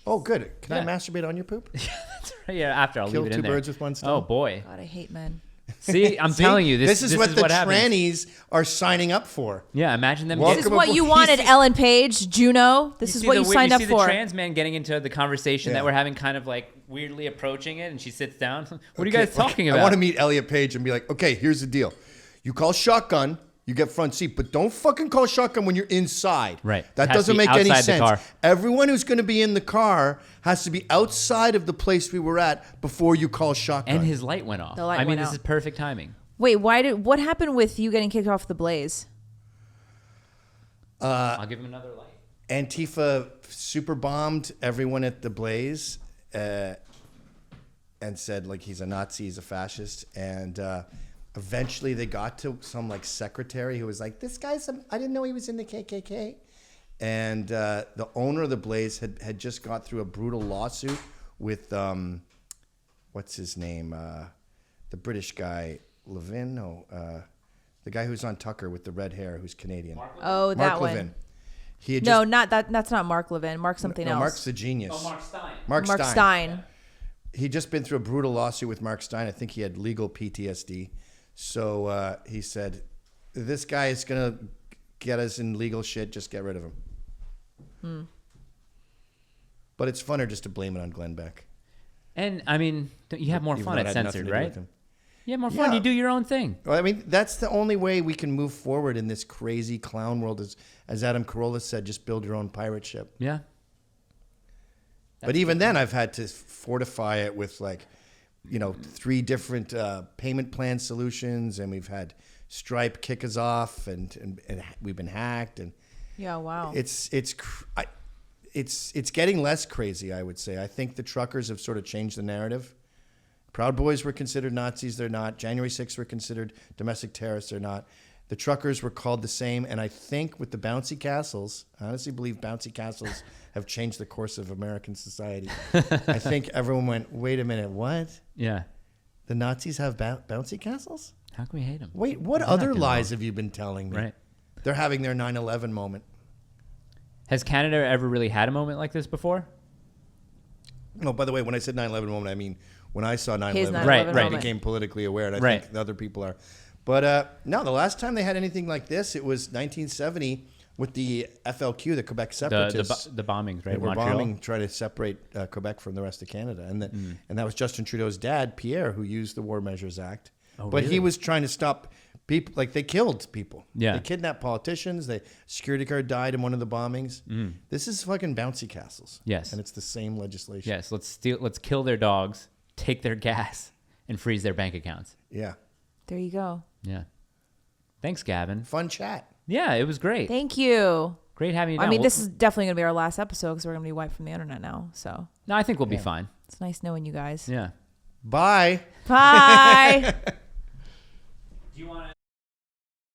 Oh, good. Can I Yeah. masturbate on your poop? That's right. Yeah, after I'll Kill leave it in two there. birds with one stone? Oh boy. God, I hate men. See, I'm See? telling you, this is what the happens. trannies are signing up for. Yeah, imagine them. Welcome This is Welcome what aboard. you wanted, Ellen Page, Juno. This is what you signed up You for. see the trans man getting into the conversation Yeah. that we're having, kind of like weirdly approaching it, and she sits down. What are you guys talking about? I want to meet Elliot Page and be like, okay, here's the deal. You call shotgun, you get front seat, but don't fucking call shotgun when you're inside. Right. That It has to doesn't be make any outside the sense. car. Everyone who's going to be in the car has to be outside of the place we were at before you call shotgun. And his light went off. The light I mean, went this out. is perfect timing. Wait, what happened with you getting kicked off the Blaze? I'll give him another light. Antifa super bombed everyone at the Blaze and said like he's a Nazi, he's a fascist, and eventually they got to some like secretary who was like, this guy's I didn't know he was in the KKK, and the owner of the Blaze had just got through a brutal lawsuit with what's his name, the British guy Levin, the guy who's on Tucker with the red hair who's Canadian. That Mark one. Levin. He had No, not that. That's not Mark Levin. Mark something else. Mark's the genius. Oh, Mark Stein. Mark Mark Stein. He'd just been through a brutal lawsuit with Mark Stein. I think he had legal PTSD. So he said, this guy is going to get us in legal shit. Just get rid of him. But it's funner just to blame it on Glenn Beck. And, I mean, you have more Even fun though at it had nothing Censored, to do right? with him. You have more fun. Yeah. You do your own thing. Well, I mean, that's the only way we can move forward in this crazy clown world. As Adam Carolla said, just build your own pirate ship. Yeah. But even then, I've had to fortify it with 3 different payment plan solutions, and we've had Stripe kick us off, and we've been hacked, and Yeah. Wow. it's getting less crazy, I would say. I think the truckers have sort of changed the narrative. Proud Boys were considered Nazis, they're not. January 6th were considered domestic terrorists, they're not. The truckers were called the same, and I think with the bouncy castles, I honestly believe bouncy castles have changed the course of American society. I think everyone went, wait a minute, what? Yeah. The Nazis have bouncy castles? How can we hate them? Wait, what other lies have you been telling me? Right. They're having their 9/11 moment. Has Canada ever really had a moment like this before? No, by the way, when I said 9/11 moment, I mean when I saw 9/11, Right, I right. became politically aware, and I Right. think the other people are. But no, the last time they had anything like this, it was 1970 with the FLQ, the Quebec separatists. The bombings, right? They were Montreal? bombing, trying to separate Quebec from the rest of Canada, and that was Justin Trudeau's dad, Pierre, who used the War Measures Act. Oh, but really? he was trying to stop people, like they killed people. Yeah. They kidnapped politicians. The security guard died in one of the bombings. This is fucking bouncy castles. Yes. And it's the same legislation. Yes. Let's kill their dogs, take their gas, and freeze their bank accounts. Yeah. There you go. Yeah. Thanks, Gavin. Fun chat. Yeah, it was great. Thank you. Great having you I down. mean, this is definitely going to be our last episode because we're going to be wiped from the internet now. So No, I think we'll be fine. it's nice knowing you guys. Yeah. Bye. Bye. Do you want to?